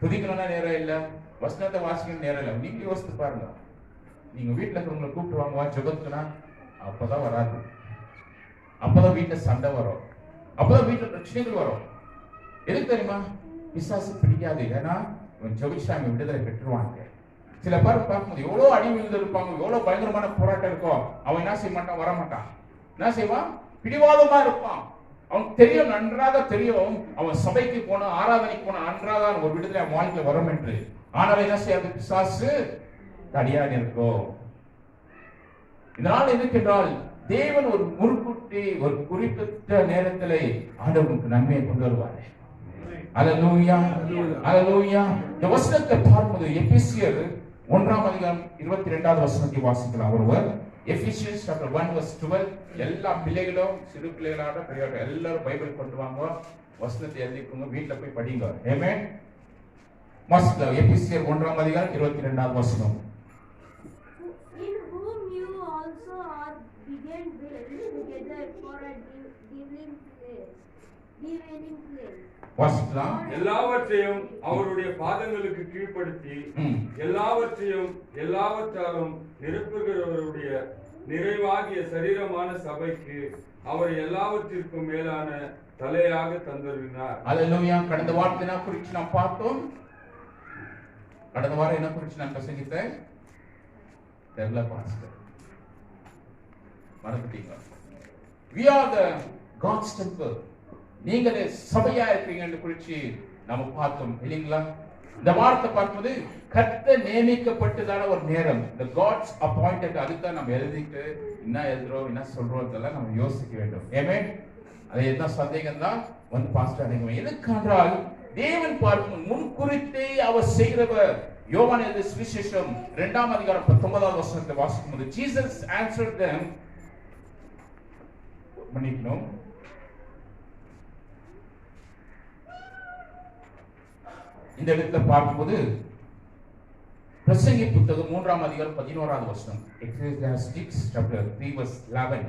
துதிக்கணும்னா நேரம் இல்ல, வசனத்தை வாசிக்கணும் நேரம் இல்ல. நீங்க யோசித்து பாருங்க. நீங்க வீட்டுல இருக்கிறவங்களை கூப்பிட்டு வாங்குவா ஜெபத்துனா அப்பதான் வராது. அப்பதான் வீட்டுல சண்டை வரும், அப்பதான் வீட்டுல பிரச்சனைகள் வரும். எதுக்கு தெரியுமா? பிசாசு பிடிக்காது. ஏன்னா ஜெபிச்சாங்க விடுதலை பெற்றுவாங்க. சில பேர் பார்க்கும்போது எவ்வளவு அடி விழுந்து இருப்பாங்க, எவ்வளவு பயங்கரமான போராட்டம் இருக்கும். அவன் என்ன செய்ய மாட்டான், வரமாட்டான். என்ன செய்வான்? பிடிவாதமா இருப்பான். அவனுக்கு தெரியும், நன்றாக தெரியும், அவன் சபைக்கு போனா ஆராதனைக்கு போனா நன்றாக ஒரு விடுதலை அவன் வாழ்க்கையில வரும் என்று. ஆனால் என்ன செய்யாது? பிசாசு தடியாக இருக்கும். இதனால் எதுக்கென்றால் தேவன் ஒரு முன்கூட்டி ஒரு குறிப்பிட்ட நேரத்திலே ஆண்டவனுக்கு நன்மையை கொண்டு வருவார். ஹல்லேலூயா. ஹல்லேலூயா. இந்த வசனத்தை பார்க்கும்போது எபேசியர் 1 அதிகாரம் 22வது வசனத்தை வாசிக்கலாம். ஒருவர் Ephesians chapter 1 verse 12 எல்லா பிள்ளைகளும் சிறு பிள்ளைகளோட பெரியவர்கள் எல்லாரும் பைபிள் கொண்டு வாங்க, வசனத்தை எழுதிக்கோங்க, வீட்ல போய் படிங்க. ஆமென். வாசிக்கலாம். எபிசியர் 1ஆம் அதிகாரம் 22ஆவது வசனம். In whom you also are began built together for a dwelling place. வாசிக்கலாம். எல்லாவற்றையும் அவருடைய பாதங்களுக்கு கீழ்ப்படுத்தி எல்லாவற்றையும் எல்லாவற்றாலும் நிரப்புகிறவருடைய நிறைவாகிய சரீரமான சபைக்கு அவர் எல்லாவற்றிற்கும் மேலான தலையாக தந்தருளினார். அல்லேலூயா. கடந்த வாரத்தை குறித்து நாம் பார்த்தோம். கடந்த வாரம் என்ன குறித்து நான் பிரசங்கித்தேன்? தெரியல பாஸ்டர், மறந்துட்டீங்க. We are the God's temple. நீங்களே சபையா இருக்கீங்கன்னு குறித்து நாம பார்த்தோம் இல்லைங்களா? இந்த வார்த்தை பார்க்கும்போது கர்த்தர் நியமிக்கப்பட்டதான ஒரு நேரம், the God's appointed. அதுதான் நம்ம எழுதிட்டு என்ன எழுதுறோம் என்ன சொல்றோம் இதெல்லாம் நம்ம யோசிக்க வேண்டும். ஆமென். அது என்ன சந்தேகம் தான் வந்து பாஸ்டர் அடைங்க. எதுக்கென்றால் தேவன் பார்க்கும் முன் குறித்தே அவர் செய்கிறவர். யோவான் எழுதிய சுவிசேஷம் 2ஆம் அதிகாரம் 19ஆவது வசனத்தை வாசிக்கும்போது Jesus answered them. மன்னிக்கணும், இந்த இடத்துல பார்க்கும்போது பிரசங்கி புத்தகம் 3ஆம் அதிகாரம் 11ஆவது வசனம். Ecclesiastes chapter 3 verse 11.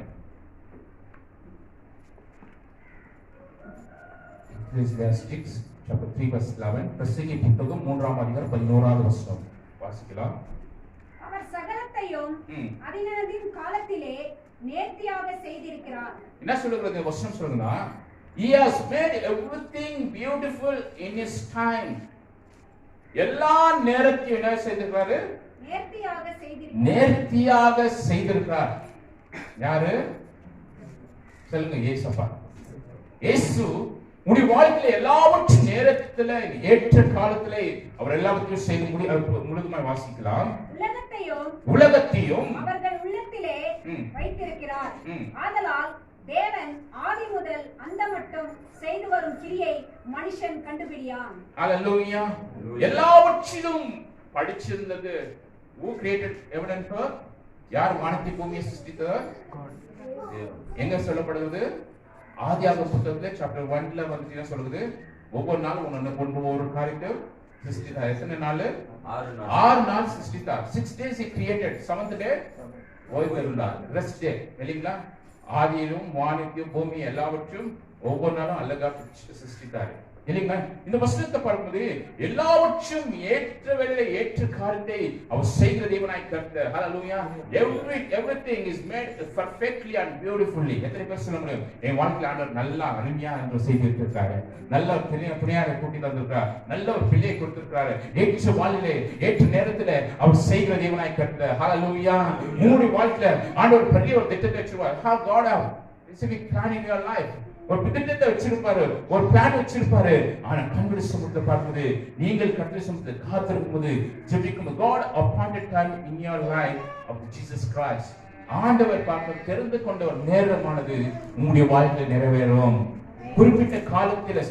Ecclesiastes chapter 3 verse 11. பிரசங்கி புத்தகம் 3ஆம் அதிகாரம் 11ஆவது வசனம் வாசிக்கலாம். அவர் சகலத்தையும் அதினதின் காலத்திலே நேர்த்தியாக செய்திருக்கிறார். என்ன சொல்லுகிறது வசனம் சொல்லுங்கன்னா, He has made everything beautiful in His time. எல்லா நேரத்தையும் என்ன செய்திருக்கிறாரு? நேர்த்தியாக செய்திருக்கிறார். யாரு சொல்லுங்க? இயேசுப்பா. இயேசு உடைய வாழ்க்கையில எல்லாவற்றும் நேரத்துல ஏற்ற காலத்துல அவர் எல்லாவற்றையும் செய்து முழுதுமாய் வாசிக்கலாம். உலகத்தையும் அவர்கள் உள்ளத்திலே வைத்திருக்கிறார். ஆதலால் தேவன் ஆதி முதல் அந்த மட்டும் செய்து வரும் கிரியை மனுஷன் கண்டுபிடியான். ஹalleluya. எல்லாவற்றிலும் படிச்சிருந்தது. Who created heaven and earth? யார் வானத்தை பூமியை சிருஷ்டித்தார்? எங்க சொல்லப்படுகிறது? ஆதியாகம புத்தகத்துல சாப்டர் 1ல வந்து என்ன சொல்லுது? ஒவ்வொரு நாளும் ஒவ்வொரு காரியத்தை சிருஷ்டித்தார். எத்தனை நாள்? 6 நாள் சிருஷ்டித்தார். 6 days he created. 7th day ஓய்வெடுத்தார். Rest day. இல்லீங்களா? ஆதியிலும் வானத்தையும் பூமி எல்லாவற்றையும் ஒவ்வொரு நாளும் அழகா சிருஷ்டித்தார். இல்லீங்களா? இந்த வசனத்தை பார்க்கும்போது எல்லாவற்றும் ஏற்ற வேளையில ஏற்ற காரியத்தை அவர் செய்கிற தேவனாய் கர்த்தர். ஹalleluya. Everything is made perfectly and beautifully. எத்தனை பேர் சொல்ல முடியும்? என் வாழ்க்கையில ஆண்டவர் நல்லா அருமையா என்று செய்திருக்கிறாரு. நல்ல ஒரு துணையாரை கூட்டி தந்திருக்கிறார். நல்ல ஒரு பிள்ளையை கொடுத்திருக்கிறாரு. ஏற்ற வாழ்விலே ஏற்ற நேரத்துல அவர் செய்கிற தேவனாய் கர்த்தர். ஹalleluya. உங்களுடைய வாழ்க்கையில ஆண்டவர் பெரிய ஒரு திட்டத்தை வச்சிருவார். How God have specific plan in your life. ஒரு திட்டத்தை வச்சிருப்பாரு, ஒரு பிளான் வச்சிருப்பாரு. ஆனா கண்களை சமூகத்தை பார்க்குது, நீங்கள் கண்களை சமூகத்தை காத்திருக்கும் போது ஜெபிக்கும் போது God appointed time in your life of Jesus Christ. ஆண்டவர் பார்க்க தெரிந்து கொண்ட ஒரு நேரமானது உங்களுடைய வாழ்க்கையில் நிறைவேறும். குறிப்பிட்ட காலத்தில்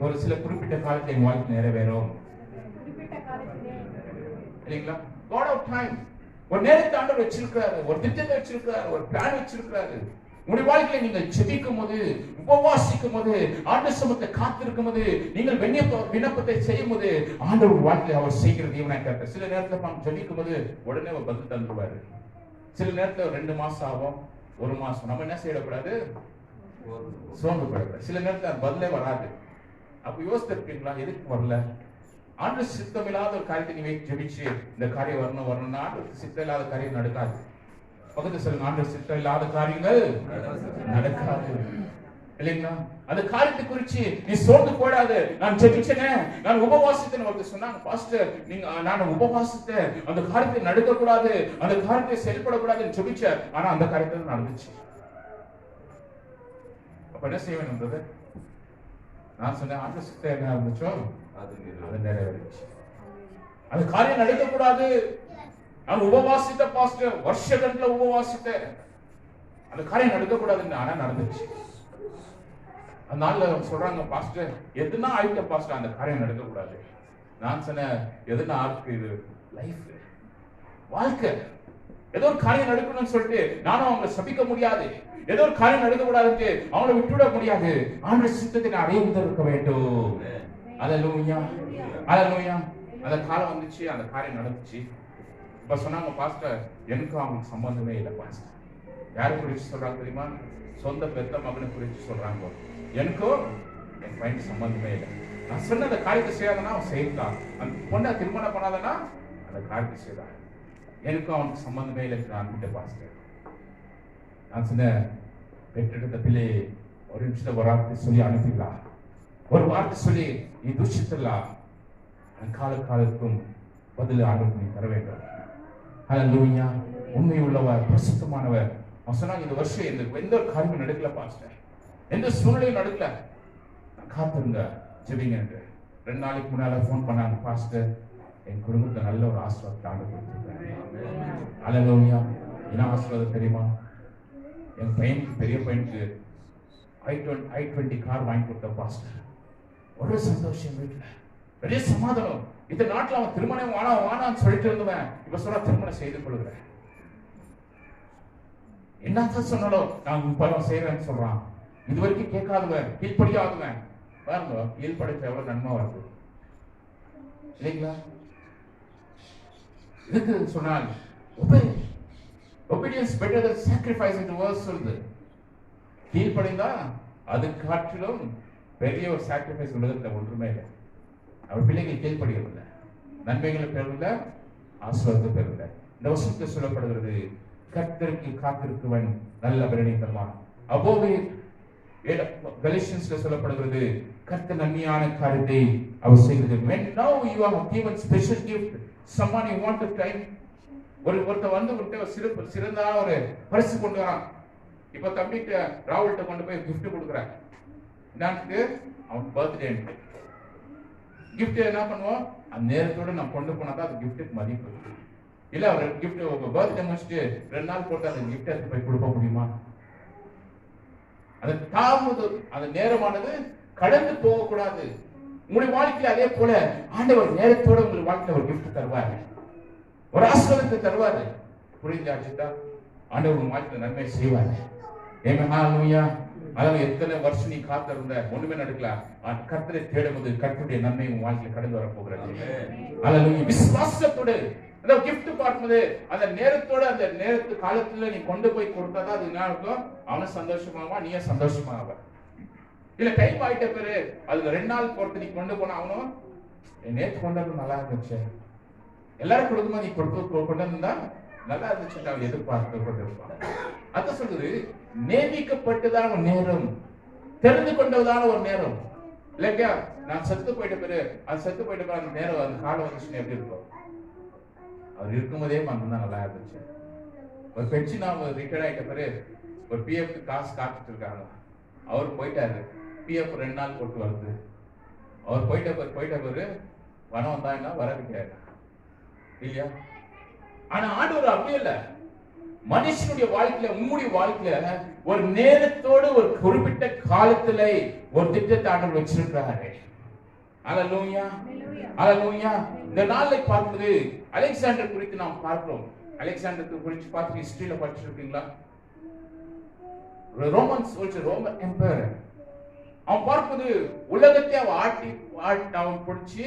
ஒரு சில குறிப்பிட்ட காலத்தில் என் வாழ்க்கை நிறைவேறும் இல்லைங்களா? God of time. ஒரு நேரத்தை ஆண்டவர் வச்சிருக்கிறாரு, ஒரு திட்டத்தை வச்சிருக்கிறாரு, ஒரு பிளான் வச்சிருக்கிறாரு. உங்களுடைய வாழ்க்கையில நீங்கள் ஜெபிக்கும் போது, உபவாசிக்கும் போது, ஆண்டவர் சமூகத்தை காத்திருக்கும் போது, நீங்கள் விண்ணப்பத்தை செய்யும் போது ஆண்டவர் வாழ்க்கையில அவர் செய்கிற தேவனாய் கர்த்தர். சில நேரத்துல நாம் ஜெபிக்கும் போது உடனே ஒரு பதில் தந்துருவாரு. சில நேரத்துல 2 மாசம் ஆகும், 1 மாசம். நம்ம என்ன செய்யக்கூடாது? சோர்ந்துபடக்கூடாது. சில நேரத்துல அது பதிலே வராது. அப்ப யோசித்திருப்பீங்களா, எதுக்கு வரல? ஆண்டவர் சித்தம் இல்லாத ஒரு காரியத்தை நீ ஜெபிச்சு இந்த காரியம் வரணும்னா ஆண்டவர் சித்தம் இல்லாத காரியம் நடக்காது. பக்கத்துல சொல்லுங்க, ஆண்டவர் சித்தம் இல்லாத காரியங்கள் நடக்காது இல்லைங்களா? அந்த காரியத்தை குறிச்சு நீ சோர்ந்து போடாது. நான் ஜெபிச்சேனே, நான் உபவாசித்தேன் ஒருத்தர் சொன்னாங்க, பாஸ்டர் நீங்க நான் உபவாசித்தேன், அந்த காரியத்தை நடக்க கூடாது, அந்த காரியத்தை செயல்படக்கூடாதுன்னு ஜெபிச்சேன், ஆனா அந்த காரியத்தை நடந்துச்சு. அப்ப என்ன செய்ய வேண்டும்? நான் சொன்னேன், ஆண்டவர் சித்தம் என்ன இருந்துச்சோ அது நிறைவேறிச்சு. அந்த காரியம் நடக்க கூடாது. நான் உபவாசித்த பாஸ்டர், வருஷக்கணக்கில் உபவாசித்தேன், அந்த காரியம் நடக்க கூடாதுன்னு, ஆனா நடந்துச்சு. அதனால சொல்றாங்க, பாஸ்டர் எதுனா ஆயிட்ட பாஸ்டர், அந்த காரியம் நடக்க கூடாது. நான் சொன்னேன், எதுனா ஆருக்கு? இது லைஃப், வாழ்க்கை. ஏதோ ஒரு காரியம் நடக்கணும்னு சொல்லிட்டு நானும் அவங்களை சபிக்க முடியாது. ஏதோ ஒரு காரியம் நடக்க கூடாது, அவங்களை விட்டுவிட முடியாது. ஆண்டவர் சித்தத்தை நான் அடைந்து இருக்க வேண்டும். அல்லேலூயா, அல்லேலூயா. அந்த காலம் வந்துச்சு, அந்த காரியம் நடந்துச்சு. இப்ப சொன்னாங்க, பாஸ்டர் எனக்கும் அவங்களுக்கு சம்பந்தமே இல்லை பாஸ்டர். யாரை குறிச்சு சொல்றாங்க தெரியுமா? சொந்த பெத்த மகனை குறிச்சு சொல்றாங்க. எனக்கும் என் பையன் சம்பந்தமே இல்லை. நான் சொன்ன அந்த காரியத்தை செய்யாதனா அவன் செய்தான். அந்த பொண்ணை திருமணம் பண்ணாதனா அந்த காரியத்தை செய்தான். எனக்கும் அவனுக்கு சம்பந்தமே இல்லை. நான் கிட்ட பாஸ்டர் நான் சொன்னேன், பெற்றெடுத்த பிள்ளை ஒரு நிமிஷத்தை ஒரு வார்த்தை சொல்லி அனுப்பிடலாம், ஒரு வார்த்தை சொல்லி நீ துஷித்தலாம். காலத்துக்கும் பதில் ஆண்டவருக்கு நீ தர வேண்டும். அல்லேலூயா. உண்மை உள்ளவர், பிரசுத்தமானவர். அவன் சொன்னாங்க, இந்த வருஷம் எந்த ஒரு காரியமும் நடக்கல பாஸ்டர், எந்த சூழ்நிலையும் நடக்கல, காத்திருங்க ஜெபிங்க என்று. 2 நாளைக்கு முன்னால ஃபோன் பண்ணாங்க, பாஸ்டர் என் குடும்பத்தை நல்ல ஒரு ஆசீர்வாதத்தை ஆண்டவர் கொடுத்திருக்காரு. அல்லேலூயா. என்ன ஆசீர்வாதம் தெரியுமா? என் பையனுக்கு, பெரிய பையனுக்கு i20 கார் வாங்கி கொடுத்த பாஸ்டர். ஒரு சந்தோஷம் வீட்டுல, பெரிய சமாதானம். இந்த நாட்டுல அவன் திருமணம் வானான்னு சொல்லிட்டு இருந்தவன் இப்ப சொல்ல திருமணம் செய்து கொள்கிறேன். என்னதான் சொன்னாலும் நான் பலம் செய்யறேன்னு சொல்றான். இது வரைக்கும் கேட்காதவன், கீழ்படியாதவன் பாருங்க, கீழ்படிச்ச எவ்வளவு நன்மை வருது இல்லைங்களா? இதுக்கு சொன்னால் obedience better than sacrifice என்று வேர்ஸ் சொல்லுது. கீழ்ப்படிந்தா அது காட்டிலும் பெரிய ஒரு சாக்ரிஃபைஸ் உலகத்துல ஒன்றுமே இல்லை. அவர் பிள்ளைகள் கீழ்ப்படியவில்லை, நன்மைகளை பெறவில்லை, ஆசீர்வாதத்தை பெறவில்லை. இந்த வசனத்தில் சொல்லப்படுகிறது, கர்த்தருக்கு காத்திருக்கிறவன் நல்ல பலனை தருவான். அப்போவே கலேஷியன்ஸ்ல சொல்லப்படுகிறது, கர்த்தர் நன்மையான காரியத்தை அவர் செய்கிறது. when now you are given special gift, someone you want to try, ஒருத்தர் வந்து ஒரு சிறந்த ஒரு பரிசு கொண்டு வரான். இப்ப தம்பிட்ட ராகுல்கிட்ட கொண்டு போய் கிஃப்ட் கொடுக்குறாங்க. என்னன்னு அவன் பர்த்டே கிஃப்ட் என்ன பண்ணுவோம், அந்த நேரத்தோட நான் கொண்டு போனாதான் அது கிஃப்ட்டுக்கு மதிப்பு. இல்ல அவர் கிஃப்ட் பர்த்டே முடிச்சுட்டு 2 நாள் போட்டு அந்த கிஃப்ட் எடுத்து போய் கொடுக்க முடியுமா? அந்த தாமதம், அந்த நேரமானது கடந்து போகக்கூடாது. உங்களுடைய வாழ்க்கையில அதே போல ஆண்டவர் நேரத்தோட உங்கள் வாழ்க்கையில ஒரு கிஃப்ட் தருவாரு, ஒரு ஆசீர்வாதத்தை தருவாரு. புரிஞ்சாச்சுட்டா? ஆண்டவர் உங்க வாழ்க்கையில நன்மை செய்வாரு. ஹல்லேலூயா. அதாவது எத்தனை வருஷம் நீ காத்திருந்த ஒண்ணுமே நடக்கல, கர்த்தரை தேடும்போது கர்த்தருடைய நன்மை உன் வாழ்க்கையில கடந்து வர போகிறது. ஹல்லேலூயா. விசுவாசத்தோடு அந்த கிஃப்ட் பார்க்கும்போது அந்த நேரத்தோட, அந்த நேரத்து காலத்துல நீ கொண்டு போய் கொடுத்தாதான் அது என்ன இருக்கும், அவனும் சந்தோஷமாவா, நீயும் சந்தோஷமாவா. இல்ல டைம் ஆயிட்ட பேரு அதுக்கு 2 நாள் பொறுத்து நீ கொண்டு போன, அவனும் நேற்று கொண்டு வந்து நல்லா இருந்துச்சு, எல்லாரும் கொடுக்கும்போது நீ கொண்டு வந்தா நல்லா இருந்துச்சு, அவன் எதிர்பார்த்து கொண்டிருப்பான். அத சொல்றது, நேமிக்கப்பட்டதான ஒரு நேரம், தெரிந்து கொண்டதான ஒரு நேரம் இல்லையா? நான் செத்து போயிட்ட பேரு, அது செத்து போயிட்ட பேரு அந்த நேரம், அந்த காலம் வந்துச்சுன்னு எப்படி இருக்கும்? அவர் இருக்கும்போதே மட்டும்தான் நல்லா இருந்துச்சு. ஒரு பென்ஷன் அவங்க ரிட்டையர்ட் ஆயிட்ட பேரு ஒரு பிஎஃப் காசு காத்துட்டு இருக்காங்க. அவர் போயிட்டாரு, பிஎஃப் 2 நாள் போட்டு வருது. அவர் போயிட்ட பேரு வனம் வந்தாங்கன்னா வர வைக்கிறாரு இல்லையா? ஆனா ஆண்டவர் அப்படி இல்ல. மனுஷனுடைய வாழ்க்கையில, உங்களுடைய வாழ்க்கையில ஒரு நேரத்தோடு ஒரு குறிப்பிட்ட காலத்துல ஒரு திட்டத்தை ஆண்டவர் வச்சிருக்கிறாரு. அல்லேலூயா, அல்லேலூயா. இந்த நாளை பார்க்கும்போது அலெக்சாண்டர் குறித்து நாம் பார்க்கிறோம். அலெக்சாண்டர் குறித்து பார்த்து ஹிஸ்டரியில படிச்சிருக்கீங்களா? Roman empire. அவன் பார்ப்பது உலகத்தை அவன் பிடிச்சி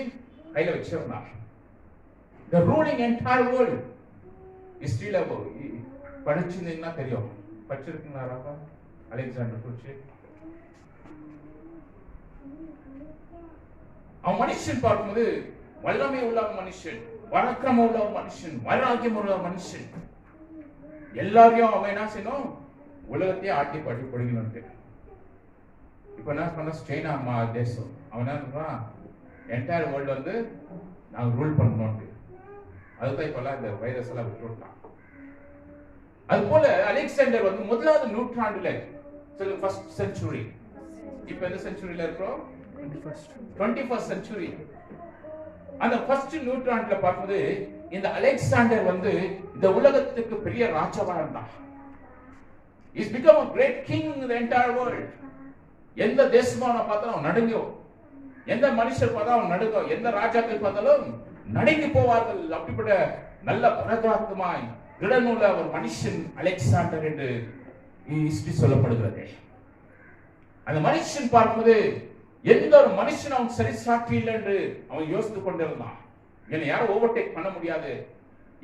கையில வச்சிருந்தான். The ruling entire world. ஹிஸ்டரியில படிச்சிருந்தீங்கன்னா தெரியும். படிச்சிருக்கீங்களா அலெக்சாண்டர் குறித்து? அவன் மனுஷன் பார்க்கும்போது வல்லமை உள்ள மனுஷன், வணக்கம் உள்ள மனுஷன், வைராக்கியம் உள்ள மனுஷன். எல்லாரையும் அவன் என்ன செய்யணும், உலகத்தையே ஆட்டி பாட்டி படிக்கணும். இப்ப என்ன பண்ண, சைனா தேசம் அவன் என்ன சொல்றான், என்டையர் வேர்ல்டு வந்து நாங்க ரூல் பண்ணணும். அதுதான் இப்பெல்லாம் இந்த வைரஸ் எல்லாம் விட்டுட்டான். அது போல அலெக்சாண்டர் வந்து 1வது நூற்றாண்டுல, ஃபர்ஸ்ட் செஞ்சுரி, இப்ப எந்த செஞ்சுரியில இருக்கிறோம், 21st century. அந்த ஃபர்ஸ்ட் நூற்றாண்டுல பார்க்கும்போது இந்த அலெக்சாண்டர் வந்து இந்த உலகத்துக்கு பெரிய ராஜாவா இருந்தான். He's become a great king in the entire world. எந்த தேசமான பார்த்தாலும் அவன் நடுங்கும், எந்த மனுஷர் பார்த்தா அவன் நடுங்கும், எந்த ராஜாக்கள் பார்த்தாலும் நடுங்கி போவார்கள். அப்படிப்பட்ட நல்ல பராக்கிரமமாய் திடனுள்ள ஒரு மனுஷன் அலெக்சாண்டர் என்று ஹிஸ்டரி சொல்லப்படுகிறது. அந்த மனுஷன் பார்க்கும்போது எந்த ஒரு மனுஷன் அவன் சரி சாட்சி இல்லை என்று அவன் யோசித்துக் கொண்டிருந்தான். என்னை யாரும் ஓவர்டேக் பண்ண முடியாது,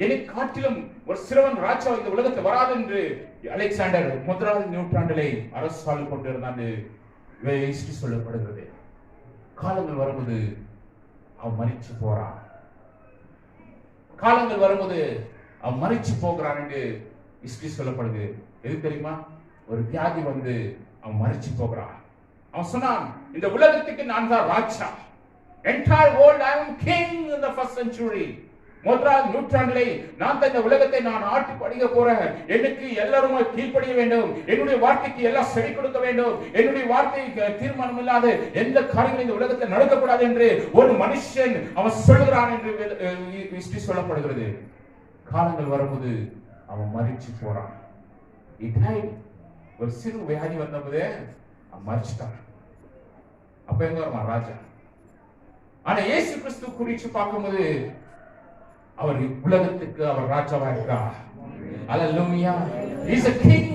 என்னை காட்டிலும் ஒரு சிறுவன் ராஜா இந்த உலகத்தில் வராது என்று அலெக்சாண்டர் 1ஆம் நூற்றாண்டிலே அரசாளு கொண்டிருந்தான் ஹிஸ்டரி சொல்லப்படுகிறது. காலங்கள் வரும்போது அவன் மரிச்சு போறான். காலங்கள் வரும்போது அவன் மரிச்சு போகிறான் என்று ஹிஸ்டரி சொல்லப்படுது. எது தெரியுமா? ஒரு வியாதி வந்து அவன் மரிச்சு போகிறான். அவன் சொன்னான், இந்த உலகத்துக்கு நான் தான் ராஜா. Entire world I am king in the first century. 1ஆம் நூற்றாண்டிலே நான் இந்த உலகத்தை நான் ஆட்டி படிக்க போறேன். எனக்கு எல்லாரும் கீழ்ப்படிய வேண்டும், என்னுடைய வார்த்தைக்கு எல்லாம் செவி கொடுக்க வேண்டும், என்னுடைய வார்த்தைக்கு தீர்மானம் இல்லாத எந்த காரியங்களும் இந்த உலகத்தில் நடக்கக்கூடாது என்று ஒரு மனுஷன் அவன் சொல்கிறான் என்று ஹிஸ்டரி சொல்லப்படுகிறது. காலங்கள் வரும்போது அவன் மரிச்சு போறான். ஒரு சிறு வியாதி வந்தபோது அவன் மரிச்சிட்டான். அப்ப எங்க வருவான்? ராஜா. ஆனா இயேசு கிறிஸ்து குறிச்சு பார்க்கும்போது அவர் உலகத்துக்கு அவர் ராஜாவா இருக்கிறார். அல்லேலூயா. He is a king.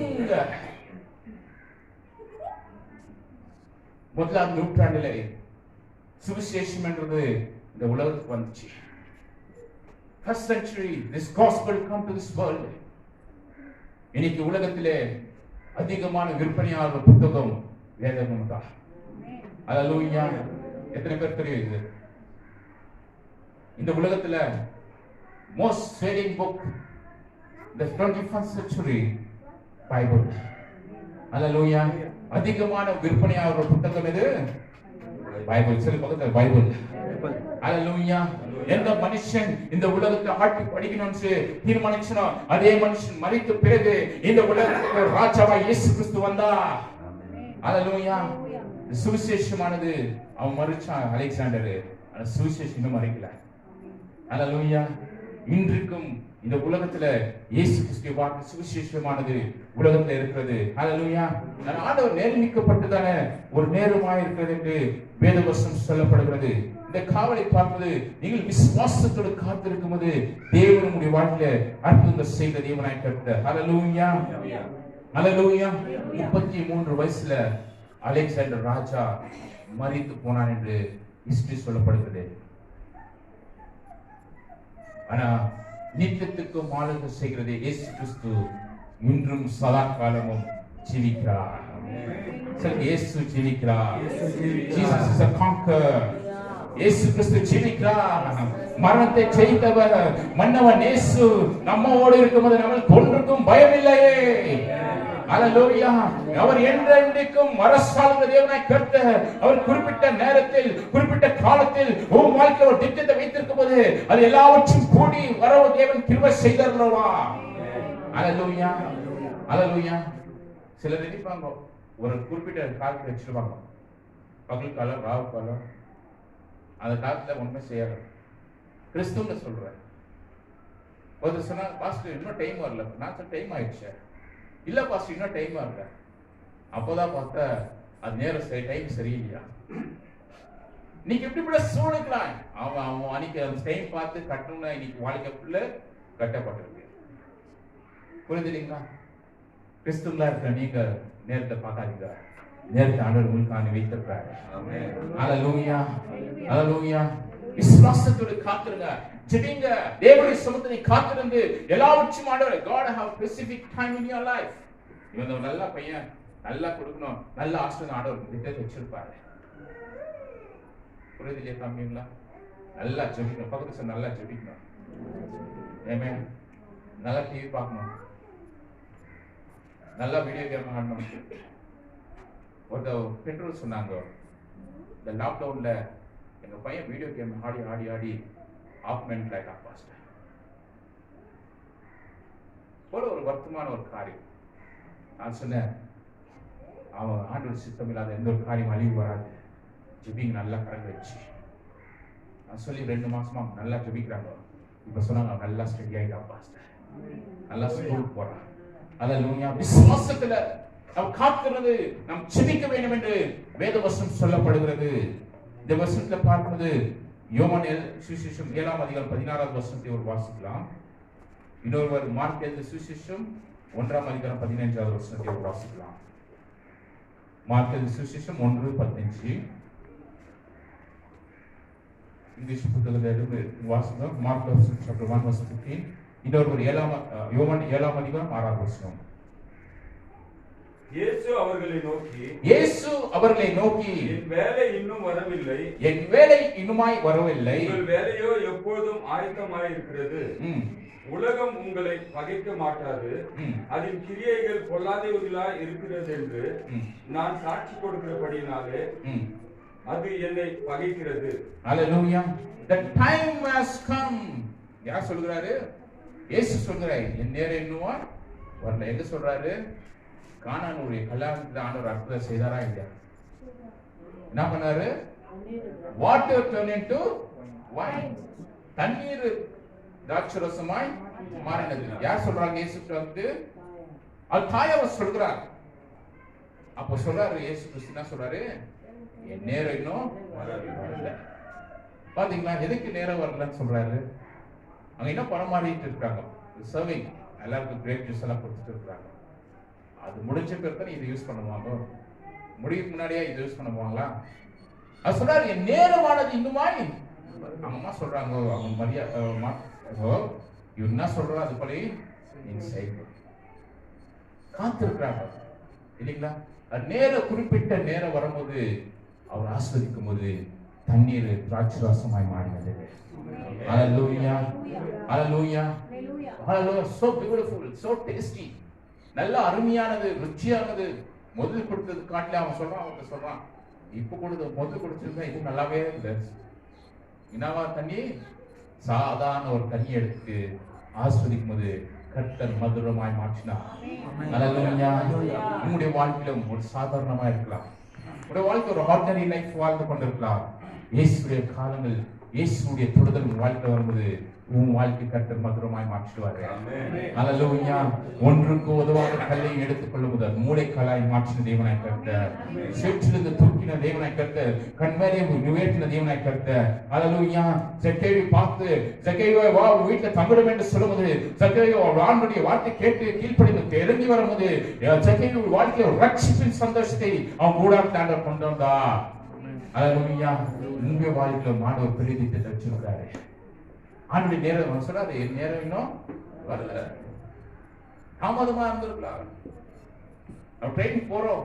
1ஆம் நூற்றாண்டிலே சுவிசேஷம் என்றது இந்த உலகத்துக்கு வந்துச்சு. First century this gospel come to this world. இன்னைக்கு உலகத்திலே அதிகமான விற்பனையாகிற புத்தகம் வேதம் தான். அல்லேலூயா. எத்தனை பேர் தெரியுது? இந்த உலகத்துல most selling book the 21st century Bible. அல்லேலூயா. அதிகமான விற்பனையாகிற புத்தகம் எது? பைபிள். சரி, பக்கத்துல பைபிள். அல்லேலூயா. எந்த மனுஷன் இந்த உலகத்தை ஆட்டி படிக்கணும்னு தீர்மானிச்சனோ அதே மனுஷன் மரித்த பிறகு இந்த உலகத்துக்கு ராஜாவா இயேசு கிறிஸ்து வந்தா. அல்லேலூயா. சுவிசேஷமானது அவன் மரிச்சான் அலெக்சாண்டர். ஆனா சுவிசேஷம் இன்னும் மறைக்கல. அல்லேலூயா. இன்றைக்கும் இந்த உலகத்துல இயேசு கிறிஸ்துவின் வாக்கு சுவிசேஷமானது உலகத்துல இருக்கிறது. அல்லேலூயா. நான் ஆண்டவர் நேர்மிக்கப்பட்டதான ஒரு நேரமாய் இருக்கிறது என்று வேதவசனம் சொல்லப்படுகிறது. இந்த காவலை பார்ப்பது நீங்கள் விசுவாசத்தோடு காத்திருக்கும் போது தேவன் உங்களுடைய வாழ்க்கையில அற்புதங்கள் செய்த தேவனாய் கர்த்தர். அல்லேலூயா. அல்லேலூயா. 33 வயசுல அலெக்சாண்டர் ராஜா மரித்து போனான் என்று ஹிஸ்டரி சொல்லப்படுகிறது. ஆனா நித்தியத்துக்கும் ஆளுகை செய்கிறது இயேசு கிறிஸ்து இன்றும் சதா காலமும் ஜீவிக்கிறார். இயேசு ஜீவிக்கிறார். Jesus is a conqueror. இயேசு கிறிஸ்து ஜீவிக்கிறார். மரணத்தை ஜெயித்தவர் மன்னவன் இயேசு நம்மோடு இருக்கும்போது நமக்கு ஒன்றுக்கும் பயமில்லையே. அல்லேலூயா. அவர் என்றென்றைக்கும் அரசாளுகிற தேவனாய் கர்த்தர். அவர் குறிப்பிட்ட நேரத்தில் குறிப்பிட்ட காலத்தில் உன் வாழ்க்கையில் ஒரு திட்டத்தை வைத்திருக்கும் போது அது எல்லாவற்றையும் கூடி வரவ தேவன் கிருபை செய்தார்களா. அல்லேலூயா. அல்லேலூயா. சிலர் நினைப்பாங்க ஒரு குறிப்பிட்ட காலத்தை வச்சிருவாங்க, பகல் காலம் ராவு காலம், அந்த காலத்துல ஒண்ணுமே செய்யல. கிறிஸ்துவ சொல்றேன். ஒரு சொன்னா பாஸ்டர் இன்னும் டைம் வரல. நான் சொல்ல டைம் ஆயிடுச்சு. இல்ல பாஸ்டர் இன்னும் டைம் வரல. அப்போதான் பார்த்தா அது நேரம் சரி, டைம் சரியில்லையா. நீங்க இப்படி சூழ்நிலாம் அவன் அன்னைக்கு அந்த டைம் பார்த்து கட்டணும்னா இன்னைக்கு வாழ்க்கைக்குள்ள கட்டப்பட்டிருக்கு. புரிஞ்சுங்களா? கிறிஸ்துவா இருக்க நீங்க நேரத்தை பார்க்காதீங்க. நேரத்தை ஆண்டவர் உங்களுக்கு வைத்திருக்கிறார். அல்லேலூயா. அல்லேலூயா. விசுவாசத்தோடு காத்திருங்க, ஜெபிங்க, தேவனுடைய சமூகத்தை காத்திருந்து எல்லாவற்றையும் ஆண்டவர் God have specific time in your life. இவன் நல்ல பையன், நல்லா கொடுக்கணும், நல்ல ஆசீர்வாதம் ஆண்டவர் திட்டத்தை வச்சிருப்பாரு. புரியுதுலையா தம்பிங்களா? நல்லா ஜெபிக்கணும். பக்கத்துல நல்லா ஜெபிக்கணும். ஆமென். நல்லா டிவி பார்க்கணும், நல்லா வீடியோ கேம் ஆடணும். ஒரு பெற்றோர் சொன்னாங்க, இந்த லாக்டவுன்ல எங்க பையன் video game Aadi Aadi Aadi of மென்ட் like of pastor. ஒரு வருத்தமான ஒரு காரியம். நான் சொன்னேன், அவன் ஆண்டவர் சித்தம் இல்லாத எந்த ஒரு காரியம் அழிவு வராது. ஜெபிங் நல்லா கரெக்ட் வச்சு நான் சொல்லி 2 மாசமா நல்லா ஜெபிக்கிறாங்க. இப்ப சொன்னாங்க நல்லா ஸ்டடி ஆயிட்டான் பாஸ்டர், நல்லா ஸ்கூல் போறான். அல்லேலூயா. விசுவாசத்துல நாம் காக்கிறது, நாம் ஜெபிக்க வேண்டும் என்று வேதவசனம் சொல்லப்படுகிறது. இந்த வசனத்துல பார்க்கும்போது யோவான் சுவிசேஷம் 7ஆம் அதிகாரம் 16வது வசனத்தை ஒரு வாசிக்கலாம். இன்னொருவர் மார்க் எழுதின சுவிசேஷம் 1:15 வசனத்தை வாசிக்கலாம். மார்க் எழுதின சுவிசேஷம் 1:15 இங்கிலீஷ் புத்தகத்திலிருந்து வாசிக்கிறோம். Mark chapter 1:15. இன்னொருவர் யோவான் 7:6 இயேசு அவர்களை நோக்கி என் வேலை இன்னும் வரவில்லை, என் வேலை இன்னுமாய் வரவில்லை, உங்கள் வேலையோ எப்பொழுதும் ஆயத்தமாய் இருக்கிறது. உலகம் உங்களை பகைக்க மாட்டாது, அதன் கிரியைகள் பொல்லாதவைகளாய் இருக்கிறது என்று நான் சாட்சி கொடுக்கிறபடினாலே அது என்னை பகைக்கிறது. Hallelujah. The time has come. யார் சொல்றாரு? இயேசு சொல்றாரு, என் நேரம் இன்னுமா வரல. எங்க சொல்றாரு? கானானுடைய கல்யாணத்துல ஆண்டவர் அற்புதம் செய்தாரா இல்லையா? என்ன பண்ணாரு? Water turn into wine. தண்ணீர் திராட்சரசமாய் மாறினது. யார் சொல்றாங்க? இயேசு வந்து அது தாயவர் சொல்றார். அப்போ சொல்றாரு இயேசு கிறிஸ்து என்ன சொல்றாரு? என் நேரம் இன்னும் வரல. பாத்தீங்களா? எதுக்கு நேரம் வரலன்னு சொல்றாரு? அங்க என்ன பரமாறிட்டு இருக்காங்க, சர்விங், எல்லாருக்கும் கிரேப் ஜூஸ் எல்லாம் கொடுத்துட்டு இருக்காங்க. அது முடிஞ்ச பிறகு இதை யூஸ் பண்ணுவாங்க, முடிவுக்கு முன்னாடியே இதை யூஸ் பண்ணுவாங்களா? அது சொல்றாரு என் நேரமானது இன்னுமாய். அம்மா சொல்றாங்க அவங்க மரியா இவன் என்ன சொல்றா அது போல காத்திருக்கிறாங்க இல்லைங்களா? குறிப்பிட்ட நேரம் வரும்போது அவர் ஆஸ்வதிக்கும் போது தண்ணீர் திராட்சரசமாய் மாறினது. Hallelujah. Hallelujah. Hallelujah. So beautiful, so tasty. நல்ல அருமையானது, ருச்சியானது. முதல் கொடுத்தது காட்டில அவன் சொல்றான் இப்ப கொடுத்து முதல் கொடுத்திருந்தா இது நல்லாவே இல்லை. என்னவா தண்ணி? சாதாரண ஒரு தண்ணி எடுத்து ஆஸ்வதிக்கும் போது கர்த்தர் மதுரமாய் மாற்றினார். உங்களுடைய வாழ்க்கையிலும் ஒரு சாதாரணமா இருக்கலாம், உங்களுடைய வாழ்க்கை ஒரு ஆர்டினரி லைஃப் வாழ்ந்து கொண்டிருக்கலாம். இயேசுடைய காலங்கள், இயேசுடைய தொடுதல் வாழ்க்கை வரும்போது உன் வாழ்க்கை கர்த்தர் மதுரமாய் மாற்றிடுவாரு. அல்லேலூயா. ஒன்றுக்கு உதவாத கல்லை எடுத்துக் கொள்ளும்போது மூளைக்கல்லாய் மாற்றின தேவனாய் கர்த்தர், சேற்றிலிருந்து தூக்கின தேவனாய் கர்த்தர், கண்மேலே உயர்த்தின தேவனாய் கர்த்தர். அல்லேலூயா. ஜக்கேயை பார்த்து ஜக்கேயை வா வீட்டுல தங்கிடும் என்று சொல்லும்போது ஜக்கேயோ ஆண்டவருடைய வார்த்தை கேட்டு கீழ்ப்படிந்து இறங்கி வரும்போது ஜக்கேயுடைய வாழ்க்கையில் ரட்சிப்பின் சந்தோஷத்தை அவன் கூடாரத்தாண்ட கொண்டு வந்தா. அல்லேலூயா. உங்க வாழ்க்கையில மாணவர் பெரிய திட்டத்தை வச்சிருக்காரு. ஆண்டுடைய நேரம் சொல்றாரு என் நேரம் இன்னும் வரல. தாமதமா இருந்திருக்கலாம். ட்ரெயின் போறோம்,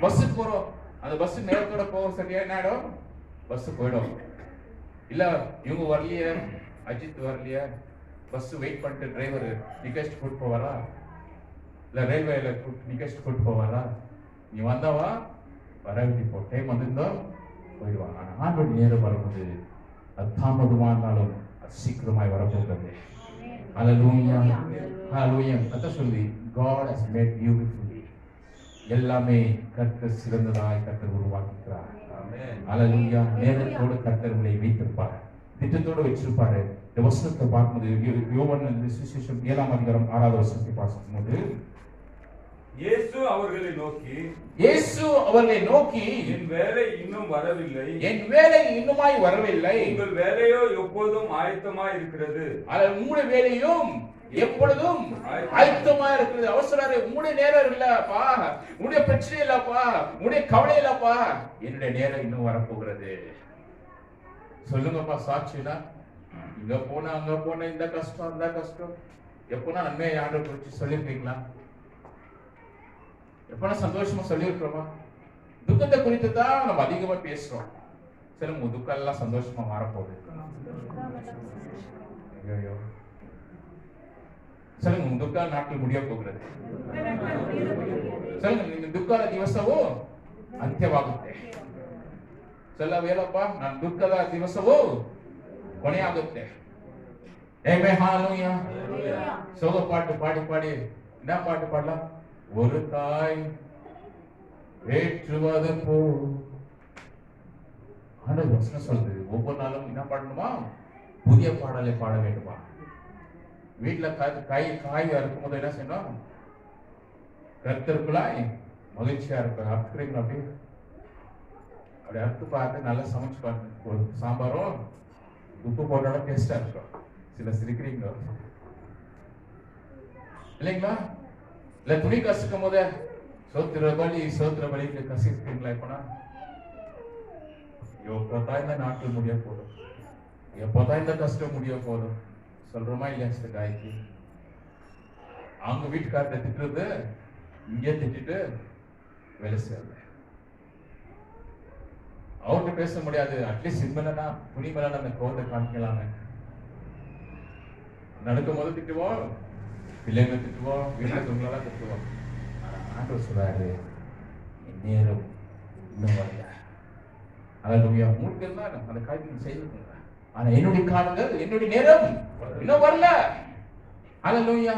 பஸ்ஸுக்கு போறோம், அந்த பஸ் நேரத்தோட போக சரியா என்ன ஆயிடும்? பஸ் போயிடும். இல்ல இவங்க வரலையே, அஜித் வரலையே, பஸ் வெயிட் பண்ணிட்டு டிரைவர் நிகழ்ச்சி கூட்டு போவாரா? இல்ல ரயில்வேல நிகழ்ச்சி கூட்டு போவாரா? நீ வந்தவா வர வேண்டி போ, டைம் வந்திருந்தோம் போயிடுவாங்க. ஆனா ஆண்டோட நேரம் வரும்போது அது தாமதமா இருந்தாலும் சீக்கிரமாய் வரப்போகிறது. ஹalleluya. ஹalleluya. கர்த்தர் சொல்லி God has made beautifully. எல்லாமே கர்த்தர் சிறந்ததாய் கர்த்தர் உருவாக்கினார். ஆமென். ஹalleluya. நேரத்தோடு கர்த்தர் உங்களை வைத்திருப்பார், திட்டத்தோடு வச்சிருப்பாரு. இந்த வசனத்தை பார்க்கும்போது யோவான் சுவிசேஷம் 7:6 வசனத்தை பார்க்கும்போது இயேசு அவர்களை நோக்கி என் வேலை இன்னும் வரவில்லை, என் வேலை இன்னுமாய் வரவில்லை, உங்கள் வேலையோ எப்பொழுதும் ஆயத்தமாய் இருக்கிறது. உங்களுடைய வேலையும் எப்பொழுதும் ஆயத்தமா இருக்கிறது. அவசரம் உங்களுடைய நேரம் இல்லப்பா, உங்களுடைய பிரச்சனை இல்லப்பா, உங்களுடைய கவலை இல்லப்பா, என்னுடைய நேரம் இன்னும் வரப்போகிறது. சொல்லுங்கப்பா சாட்சினா, இங்க போனா அங்க போன இந்த கஷ்டம் அந்த கஷ்டம், எப்போனா நன்மையை ஆண்டவர் குறித்து சொல்லியிருக்கீங்களா? எப்பனா சந்தோஷமா சொல்லியிருக்கிறோமா? துக்கத்தை குறித்து தான் நம்ம அதிகமா பேசுறோம். சரி, உங்க துக்கம் எல்லாம் சந்தோஷமா மாறப்போகுது. ஐயோ சொல்லுங்க, உங்க துக்க நாட்கள் முடிய போகிறது. சொல்லுங்க, ನಿಮ್ಮ ದುಃಖದ ದಿವಸವು ಅಂತ್ಯವಾಗುತ್ತೆ. ಹೇಳಪ್ಪ, ನನ್ನ ದುಃಖದ ದಿವಸವು ಕೊನೆಯಾಗುತ್ತೆ. ಆಮೆನ್. ஹalleluya. சோக பாட்டு பாடி பாடி என்ன பாட்டு பாடலாம்? ஒரு தாய் ஏற்றுவது போ. ஆண்டவர் வசனம் சொல்லுது, ஒவ்வொரு நாளும் என்ன பாடணுமா? புதிய பாடலை பாட வேண்டுமா? வீட்டுல காய் அறுக்கும் போது என்ன செய்யணும்? கர்த்தருக்குள்ளாய் மகிழ்ச்சியா இருக்கும். அறுக்கிறீங்களா? அப்படி அறுத்து பார்த்து நல்லா சமைச்சு பார்த்து சாம்பாரும் உப்பு போட்டோட டேஸ்டா இருக்கும். சில சிரிக்கிறீங்க. இல்லைங்களா? இல்ல துணி கசுக்கும் போது சோத்திர பலிக்கு கசிப்பீங்களா? இப்பனா எப்போதான் இந்த நாட்கள் முடிய போதும், எப்போதான் இந்த கஷ்டம் முடிய போதும் சொல்றோமா இல்லையா? சில காய்க்கு அவங்க வீட்டுக்காரத்தை திட்டுறது இங்கே திட்டிட்டு வேலை செய்யல. அவர்கிட்ட பேச முடியாது. அட்லீஸ்ட் சிம்மனா துணி மேல அந்த கோவத்தை காமிக்கலாமே. நடக்கும் போது திட்டுவோம், பிள்ளைங்க திட்டுவோம், வீட்டுல துணியெல்லாம் திட்டுவோம். ஆண்டவர் சொல்றாரு, நேரம் இன்னும் வரல. அதாவது உங்களுக்கு இருந்தா அந்த காரியத்தை செய்து, ஆனா என்னுடைய காலங்கள், என்னுடைய நேரம் இன்னும் வரல. அல்லேலூயா.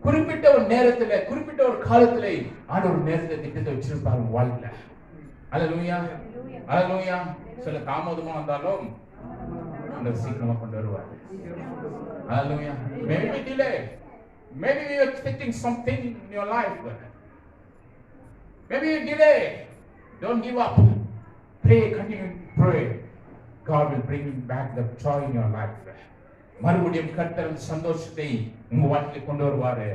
குறிப்பிட்ட ஒரு நேரத்துல, குறிப்பிட்ட ஒரு காலத்துல ஆண்டவர் நேரத்தை திட்டத்தை வச்சிருப்பாரு வாழ்க்கையில. அல்லேலூயா, அல்லேலூயா. சில தாமதமா வந்தாலும் அந்த சீக்கிரமா கொண்டு வருவார். Hallelujah. Maybe delay. Maybe you are expecting something in your life. Maybe you delay. Don't give up. Pray, continue to pray. God will bring back the joy in your life. மறுபடியும் கர்த்தர் சந்தோஷத்தை உங்க வாழ்க்கையில் கொண்டு வருவாரு.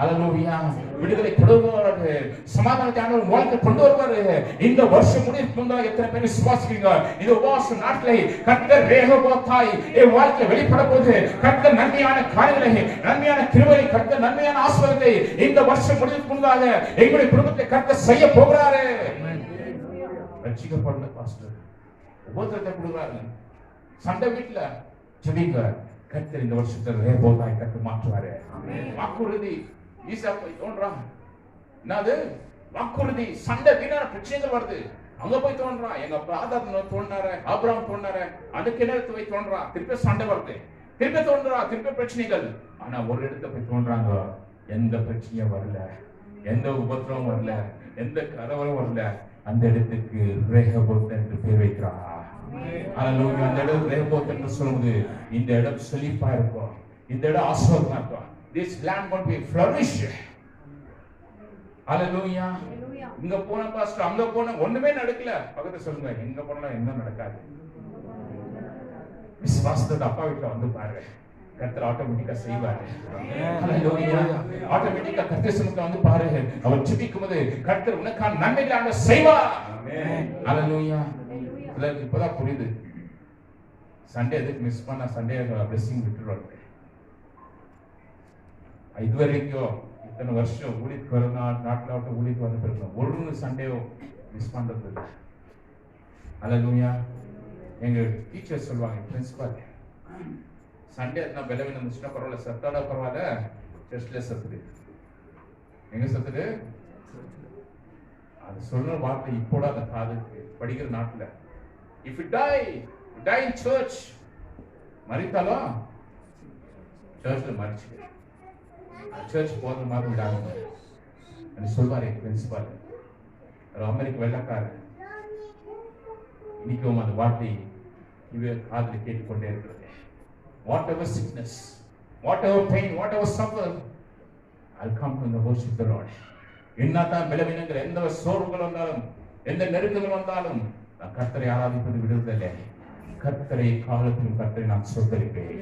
அல்லேலூயா. விடுதலை கொடுப்பாரு, சமாதானத்தை ஆண்டவர் வாழ்க்கை கொண்டு வருவாரு. இந்த வருஷம் முடிவுக்கு முன்னால எத்தனை பேர் விசுவாசிக்கிறீங்க? இந்த உபவாச நாட்களை கர்த்தர் ரேகோபாத்தாய் என் வாழ்க்கை வெளிப்பட போது கர்த்தர் நன்மையான காரியங்களை, நன்மையான கிருபையை, கர்த்தர் நன்மையான ஆசீர்வாதத்தை இந்த வருஷம் முடிவுக்கு முன்னால எங்களுடைய குடும்பத்தை கர்த்தர் செய்ய போகிறாரு. ரட்சிக்கப்படல பாஸ்டர், உபத்திரத்தை கொடுக்குறாரு. சண்டை வீட்டுல ஜெபிங்க, கர்த்தர் இந்த வருஷத்துல ரேகோபாத்தாய் கர்த்தர் மாற்றுவாரு. வாக்குறுதி தோன்றான். என்னது வாக்குறுதி? சண்டை வீணான பிரச்சனைகள் வருது. அங்க போய் தோன்றான், எங்க ஆதாரம் தோன்றாரு, ஆபிரகாம் தோன்றாரு, அந்த கிணறு போய் தோன்றான், திருப்பி சண்டை வருது, திருப்பி தோன்றா, திருப்பி பிரச்சனைகள். ஆனா ஒரு இடத்துல போய் தோன்றாங்க, எந்த பிரச்சனையும் வரல, எந்த உபத்திரமும் வரல, எந்த கலவரம் வரல. அந்த இடத்துக்கு ரேகோபோத் என்று பேர் வைக்கிறான். அல்லேலூயா. அந்த இடம் ரேகோபோத் என்று சொல்லும்போது இந்த இடம் செழிப்பா இருக்கும், இந்த இடம் ஆசீர்வாதமா இருக்கும். This land will be flourish. Hallelujah. இங்க போன பாஸ்டர், அங்க போன ஒண்ணுமே நடக்கல. பக்கத்துல சொல்லுங்க, எங்க போனா என்ன நடக்காது. விசுவாசத்தோட அப்பா வீட்டுல வந்து பாரு, கர்த்தர் ஆட்டோமேட்டிக்கா செய்வாரு. ஹalleluya. ஆட்டோமேட்டிக்கா கர்த்தர் சமூகத்துல வந்து பாரு, அவர் ஜெபிக்கும்போது கர்த்தர் உனக்கான நன்மைகளை ஆண்டவர் செய்வார். ஆமென். ஹalleluya. உங்களுக்கு இப்பதான் புரியுது, சண்டே எதுக்கு மிஸ் பண்ணா சண்டே பிளெஸிங் விட்டுருவாங்க. இதுவரைக்கும் இத்தனை வருஷம் ஊழிக்கு வர நாட்டில் ஊழிக்கு வந்து பிறகு ஒரு சண்டேவோ மிஸ் பண்றது இல்லை. அல்லேலூயா. எங்க டீச்சர் சொல்லுவாங்க, பிரின்சிபால், சண்டே எத்தனை பலவீனம் இருந்துச்சுன்னா பரவாயில்ல, சத்தாடா பரவாயில்ல, டெஸ்ட்ல சத்துது. எங்க சத்துது? அது சொல்ற வார்த்தை இப்போட அந்த காதுக்கு படிக்கிற நாட்டுல, if you die in church, மரித்தாலும் சர்ச்ல மரிச்சு சர்ச் போகிற மாதிரி விடாங்க என்று சொல்வார் என் பிரின்சிபால். அமெரிக்க வெள்ளக்காரர். இன்னைக்கும் அந்த வார்த்தை இவர் காதில் கேட்டுக்கொண்டே இருக்கிறது. What ever sickness, what ever pain, what ever suffer, I'll come to the worship the Lord. என்னதான் பலவீனங்கள், எந்த சோர்வுகள் வந்தாலும், எந்த நெருக்கங்கள் வந்தாலும் நான் கர்த்தரை ஆராதிப்பது விடுவதில்லை. கர்த்தரை காலத்திலும் கர்த்தரை நான் சொந்தரிப்பேன்.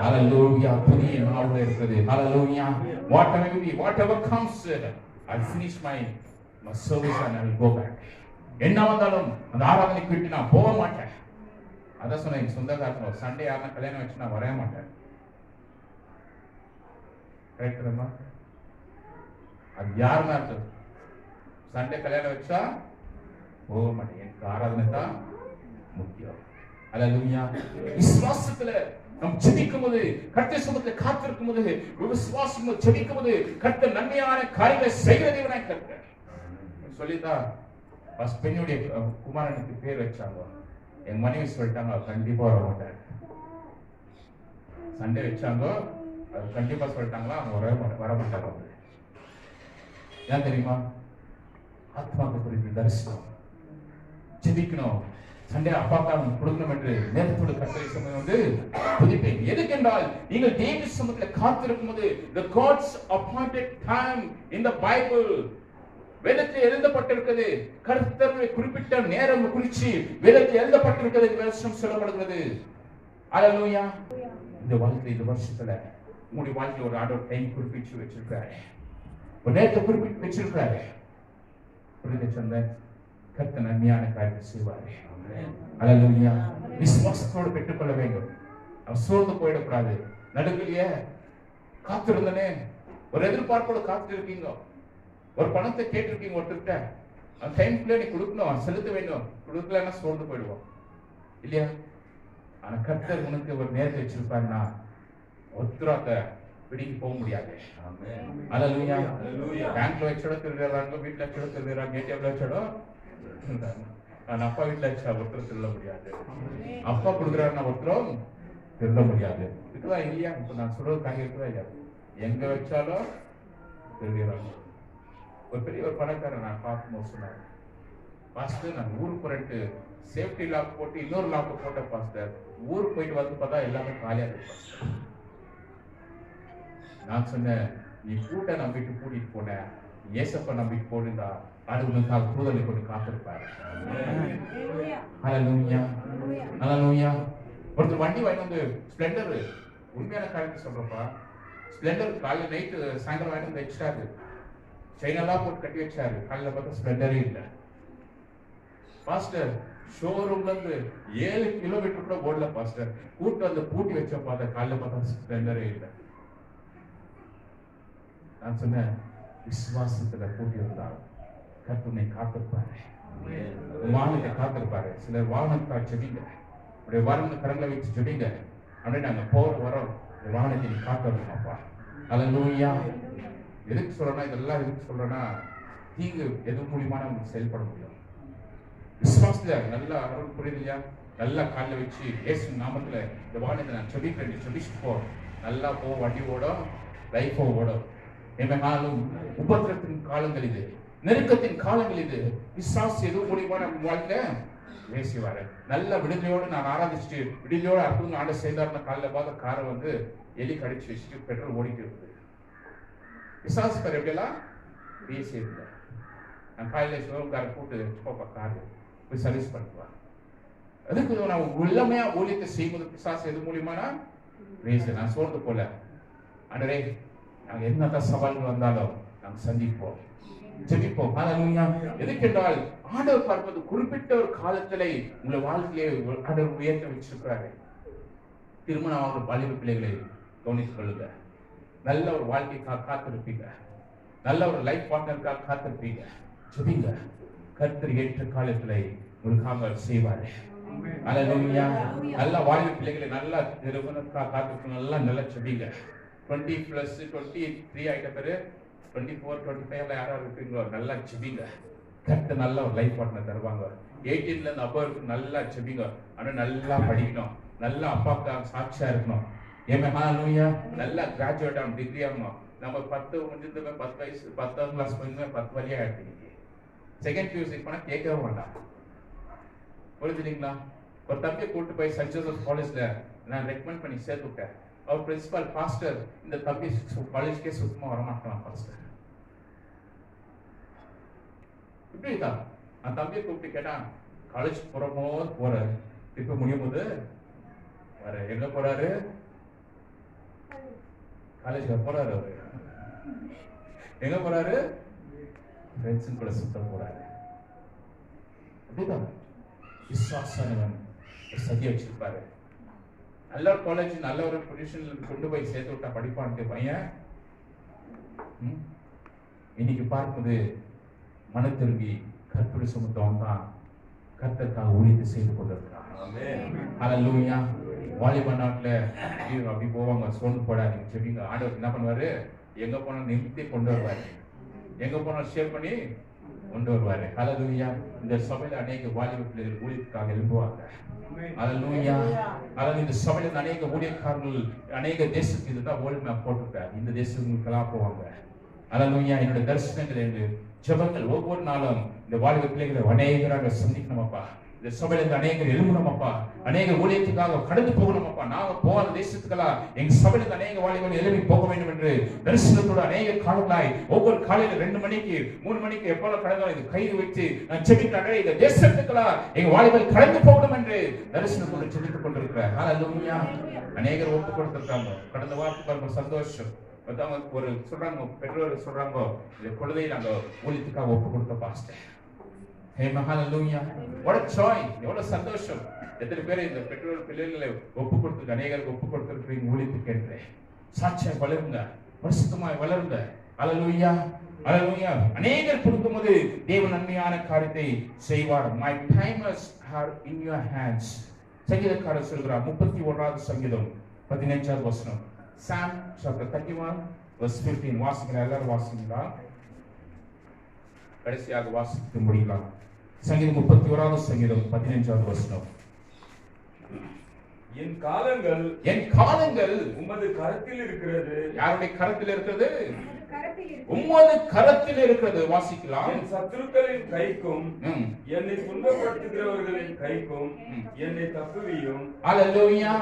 ஹalleluya. புதிய நாள் இருக்குது. ஹalleluya. whatever comes, I'll finish my service and I'll go back. என்ன வந்தாலும் அந்த ஆராதனைக்கு விட்டு நான் போக மாட்டேன். அதான் சொன்ன என் சொந்தக்காரங்க, சண்டே யாருன்னா கல்யாணம் வச்சு நான் வரவே மாட்டேன். கரெக்டுமா? அது யாருன்னா இருக்கு, சண்டே கல்யாணம் வச்சா போக மாட்டேன். எனக்கு ஆராதனை தான் முக்கியம். அல்லேலூயா. விசுவாசத்துல நாம் ஜெபிக்கும்போது, கர்த்தர் சமூகத்துல காத்திருக்கும்போது, விசுவாசத்துல ஜெபிக்கும்போது கர்த்தர் நன்மையான காரியங்களை செய்கிற தேவனாய் கர்த்தர் சொல்லிதான் ஃபர்ஸ்ட் பெண்ணுடைய குமாரனுக்கு பேர் வச்சாங்க. என் மனைவி சொல்லிட்டாங்க, கண்டிப்பா வர மாட்டாரு. சண்டே வச்சாங்க, அது கண்டிப்பா சொல்லிட்டாங்களா, அவங்க வர மாட்டாங்க. ஏன் தெரியுமா? ஆத்மாவுக்கு குறித்து தரிசனம் ஜெபிக்கணும். சண்டே அப்பாக்காரன் கொடுக்கணும் என்று நேரத்தோடு கர்த்தரை சமூகம் வந்து துதிப்பேன். எதுக்கென்றால் நீங்கள் தேவ சமூகத்தில் காத்திருக்கும் போது, the God's appointed time in the Bible, வேதத்தில் எழுதப்பட்டிருக்கிறது. கர்த்தருடைய குறிப்பிட்ட நேரம் குறித்து வேதத்தில் எழுதப்பட்டிருக்கிறது. வேதம் சொல்லப்படுகிறது. அல்லேலூயா. இந்த வாழ்க்கை, இந்த வருஷத்துல உங்களுடைய வாழ்க்கையில் ஒரு ஆர்டர் டைம் குறிப்பிட்டு வச்சிருக்காரு, ஒரு நேரத்தை குறிப்பிட்டு வச்சிருக்காரு. புரிந்து சொன்ன கர்த்தர் நன்மையான காரியத்தை செய்வாரு. அல்லேலூயா. விசுவாசத்தோடு பெற்றுக்கொள்ள வேண்டும். அவர் சோர்ந்து போயிடக்கூடாது. நடுவிலேயே காத்திருந்தனே, ஒரு எதிர்பார்ப்போடு காத்து இருக்கீங்க, ஒரு பணத்தை கேட்டிருக்கீங்க ஒருத்தர்கிட்ட, அந்த டைம்குள்ள நீ கொடுக்கணும், செலுத்த வேண்டும். கொடுக்கலன்னா சோர்ந்து போயிடுவோம் இல்லையா? ஆனா கர்த்தர் உனக்கு ஒரு நேரத்தை வச்சிருப்பாருன்னா ஒத்துராத்த பிடிக்கு போக முடியாது. அல்லேலூயா. பேங்க்ல வச்சோட திருடுறாங்க, வீட்டுல வச்சோட திருடுறாங்க, ஏடிஎம்ல வச்சோட. ஆனா அப்பா வீட்டுல வச்சா ஒருத்தர் திருட முடியாது, அப்பா கொடுக்குறாருன்னா ஒருத்தரும் திருட முடியாது. இருக்குதா இல்லையா? இப்ப நான் சொல்றது காங்க இருக்குதா இல்லையா? எங்க வச்சாலும் திருடுறாங்க. ஒரு பெரிய ஒரு பணக்காரர் நான் பார்க்கும்போது சொன்னாரு, பாஸ்டர் நான் ஊருக்கு போறேன்ட்டு சேஃப்டி லாக் போட்டு இன்னொரு லாக் போட்ட பாஸ்டர், ஊருக்கு போயிட்டு வந்து பார்த்தா எல்லாமே காலியா இருக்கு பாஸ்டர். நான் சொன்னேன், நீ பூட்டை நம்பிட்டு கூட்டிட்டு போன, ஏசப்ப நம்பிட்டு போடுதா, அது உனக்காக தூதலை கொண்டு காத்திருப்பாரு. அல்லேலூயா. அல்லேலூயா. ஒருத்தர் வண்டி வாங்கி வந்து ஸ்ப்ளெண்டர், உண்மையான காரியத்தை சொல்றப்பா, ஸ்ப்ளெண்டர் காலையில் நைட்டு சாயந்தரம் வாங்கி வந்து வச்சாரு, செயினெல்லாம் போட்டு கட்டி வச்சாரு. காலையில் பார்த்தா ஸ்ப்ளெண்டரே இல்லை. பாஸ்டர் ஷோரூம்ல இருந்து 7 கிலோமீட்டர் கூட ஓடல பாஸ்டர், கூட்டு வந்து பூட்டி வச்ச பார்த்தா காலையில் பார்த்தா ஸ்ப்ளெண்டரே இல்லை. நான் சொன்னேன், விசுவாசத்துல பூட்டி இருந்தால் கர்த்தனை காத்திருப்பாரு, வாகனத்தை காத்திருப்பாரு. சிலர் வாகனத்தை ஜெபிங்க, அப்படியே வாகன கரங்களை வச்சு ஜெபிங்க, அப்படியே நாங்க போற வரோம், வாகனத்தை நீ காத்திருக்கோம்ப்பா. அல்லேலூயா. எதுக்கு சொல்றேன்னா, இதெல்லாம் எதுக்கு சொல்றேன்னா, தீங்கு எது மூலியமா நமக்கு செயல்பட முடியும். விசுவாசத்துல நல்லா அருள் புரியுதுலையா? நல்லா காலில் வச்சு இயேசு நாமத்துல இந்த வாகனத்தை நான் ஜெபிக்கிறேன், ஜெபிச்சுட்டு போ, நல்லா போ, வண்டி ஓடும், லைஃபோ ஓடும். என்னாலும் உபத்திரத்தின் காலங்கள் இது, நெருக்கத்தின் காலங்கள் இது. விசுவாசி எது மூலியமா நம்ம வாழ்க்கை பேசிவாரு. நல்ல விடுதலையோடு நான் ஆராதிச்சுட்டு விடுதலையோடு அற்புதம் ஆண்ட செய்தாருன்னா காலையில் பார்த்த காரை வந்து எலி கடிச்சு வச்சுட்டு பெட்ரோல் ஓடிட்டு இருக்குது. விசுவாசி பேர் எப்படியெல்லாம் பேசியிருந்த நான் காலையில் சிவகாரை கூட்டு வச்சுப்பா காரு போய் சர்வீஸ் பண்ணுவான். அதுக்கு நான் உள்ளமையா ஊழியத்தை செய்வது விசுவாசி எது மூலியமானா பேச. நான் சோர்ந்து போல, ஆண்டவரே நாங்க என்னதான் சவால்கள் வந்தாலும் நாங்கள் சந்திப்போம், ஜெபிப்போம். அல்லேலூயா. எதுக்கென்றால் ஆண்டவர் பார்ப்பது குறிப்பிட்ட ஒரு காலத்திலே உங்களை வாழ்க்கையை ஆண்டவர் உயர்த்த வச்சிருக்கிறாரு. திருமணம் ஆகிற வாலிப பிள்ளைகளை கவனித்துக் கொள்ளுங்க. நல்ல ஒரு வாழ்க்கைக்காக காத்திருப்பீங்க, நல்ல ஒரு லைஃப் பார்ட்னருக்காக காத்திருப்பீங்க. ஜெபிங்க, கர்த்தர் ஏற்ற காலத்திலே உங்களுக்காக செய்வாரு. அல்லேலூயா. நல்ல வாலிப பிள்ளைகளை நல்லா திருமணத்துக்காக காத்திருக்கணும். நல்லா ஜெபிங்க. 20+ 23 ஆயிட்ட பேரு 24, 25 யாராவது இருக்கீங்களோ நல்லா ஜெபிங்க. கர்த்தர் நல்ல ஒரு லைஃப் பார்ட்னர் தருவாங்க. 18ல இருந்து அப்பா நல்லா ஜெபிங்க. ஆனா நல்லா படிக்கணும், நல்லா அப்பாவுக்கு சாட்சியா இருக்கணும். ஹல்லேலூயா. நல்லா கிராஜுவேட் ஆகணும், டிகிரி ஆகணும். நம்ம 10 முடிஞ்சதுமே 10 வயசு 10ஆம் கிளாஸ் போயிருந்தா 10 வழியா ஆயிடுச்சு. செகண்ட் பியூசி போனா கேட்கவே வேண்டாம். புரிஞ்சுங்களா? ஒரு தம்பியை கூட்டு போய் சென்ட் ஜோசப் காலேஜ்ல நான் ரெக்கமெண்ட் பண்ணி சேர்த்து விட்டேன். அவர் பிரின்சிபால் பாஸ்டர் இந்த தம்பி காலேஜ்க்கே சுத்தமா வரமாட்டான் பாஸ்டர். இப்படிதான் அந்த தம்பியை கூப்பிட்டு கேட்டான், காலேஜ் போறாரு, இப்ப முடியும் போது வர எங்க போறாரு? காலேஜ் போறாரு. அவரு எங்க போறாரு? ஃப்ரெண்ட்ஸ் கூட சுத்த போறாரு. அப்படிதான் விசுவாசனவன் சதிய வச்சிருப்பாரு. நல்ல ஒரு காலேஜ் நல்ல ஒரு பொசிஷன்ல கொண்டு போய் சேர்த்து விட்டா படிப்பான்ட்டு பையன் இன்னைக்கு பார்ப்பது மன திரும்பி கர்த்தரை சுமத்தவன் தான் கர்த்தருக்காக ஊழியத்தை செய்து கொண்டிருக்கிறான். அல்லேலூயா. வாலிப நாட்டுல அப்படி போவாங்க, சோர்ந்து போடாதீங்க, ஜெபிங்க. ஆண்டவர் என்ன பண்ணுவாரு? எங்க போனா நிறுத்தி கொண்டு வருவாரு, எங்க போனா ஷேர் பண்ணி கொண்டு வருவாரு. அல்லேலூயா. இந்த சபையில அநேக வாலிப பிள்ளைகள் ஊழியத்துக்காக எழுப்புவாங்க. அல்லேலூயா. அதாவது இந்த சபையில அநேக ஊழியக்காரர்கள் அநேக தேசத்துக்கு இதுதான் வேர்ல்ட் மேப் போட்டிருக்காரு. இந்த தேசங்களுக்கெல்லாம் போவாங்க. அல்லேலூயா. என்னுடைய தரிசனங்கள் என்று ஜெபங்கள் ஒவ்வொரு நாளும் இந்த வாலிப பிள்ளைகளை அநேகராக சந்திக்கணும்ப்பா. இந்த சபையில இருந்து அநேகர் எழும்பணும் அப்பா, அநேக ஊழியத்துக்காக கடந்து போகணும் அப்பா. நாங்க போகிற தேசத்துக்கெல்லாம் எங்க சபையில இருந்து அநேக வாலிபர்கள் எழுப்பி போக வேண்டும் என்று தரிசனத்தோட அநேக காலங்களாய் ஒவ்வொரு காலையில 2 மணிக்கு 3 மணிக்கு எப்போல்லாம் கடந்தாலும் இது கைது வச்சு நான் செபிக்கிறேன், இந்த தேசத்துக்கெல்லாம் எங்க வாலிபர்கள் கடந்து போகணும் என்று தரிசனத்தோட செபித்துக் கொண்டிருக்கிறார். ஹல்லேலூயா. அநேகர் ஒப்பு கொடுத்திருக்காங்க. கடந்த வாரத்துக்கு ஒரு சந்தோஷம் ஒரு சொல்றாங்க, பெற்றோர் சொல்றாங்க, இந்த குழந்தையை நாங்க ஊழியத்துக்காக ஒப்பு கொடுத்த pastor. Hallelujah. what a joy. எவ்வளவு சந்தோஷம். எத்தனை பேர் இந்த பெற்றோர் பிள்ளைகளை ஒப்பு கொடுத்து அநேகருக்கு ஒப்பு கொடுத்திருக்கீங்க ஊழியத்துக்கு என்று. சாட்சியா வளருங்க, பரிசுத்தமாய் வளருங்க. ஹalleluya, ஹalleluya. அநேகர் கொடுக்கும்போது தேவன் நன்மையான காரியத்தை செய்வார். my timers are in your hands. சங்கீதக்காரர் சொல்கிறார் 31வது சங்கீதம் 15வது வசனம். Psalm chapter 31 verse 15. வாசிங்க, எல்லாரும் வாசிங்களா? கடைசியாக வாசித்து முடியலாம். சங்கீதம் 31வது சங்கீதம் 15வது வசனம். என் காலங்கள் உமது கரத்தில் இருக்கிறது. யாருடைய கரத்தில் இருக்கிறது? உமது கரத்தில் இருக்கிறது. வாசிக்கலாம். என் சத்துருக்களின் கைக்கும் என்னை துன்பப்படுத்துகிறவர்களின் கைக்கும் என்னை தப்புவியும். ஹalleluya.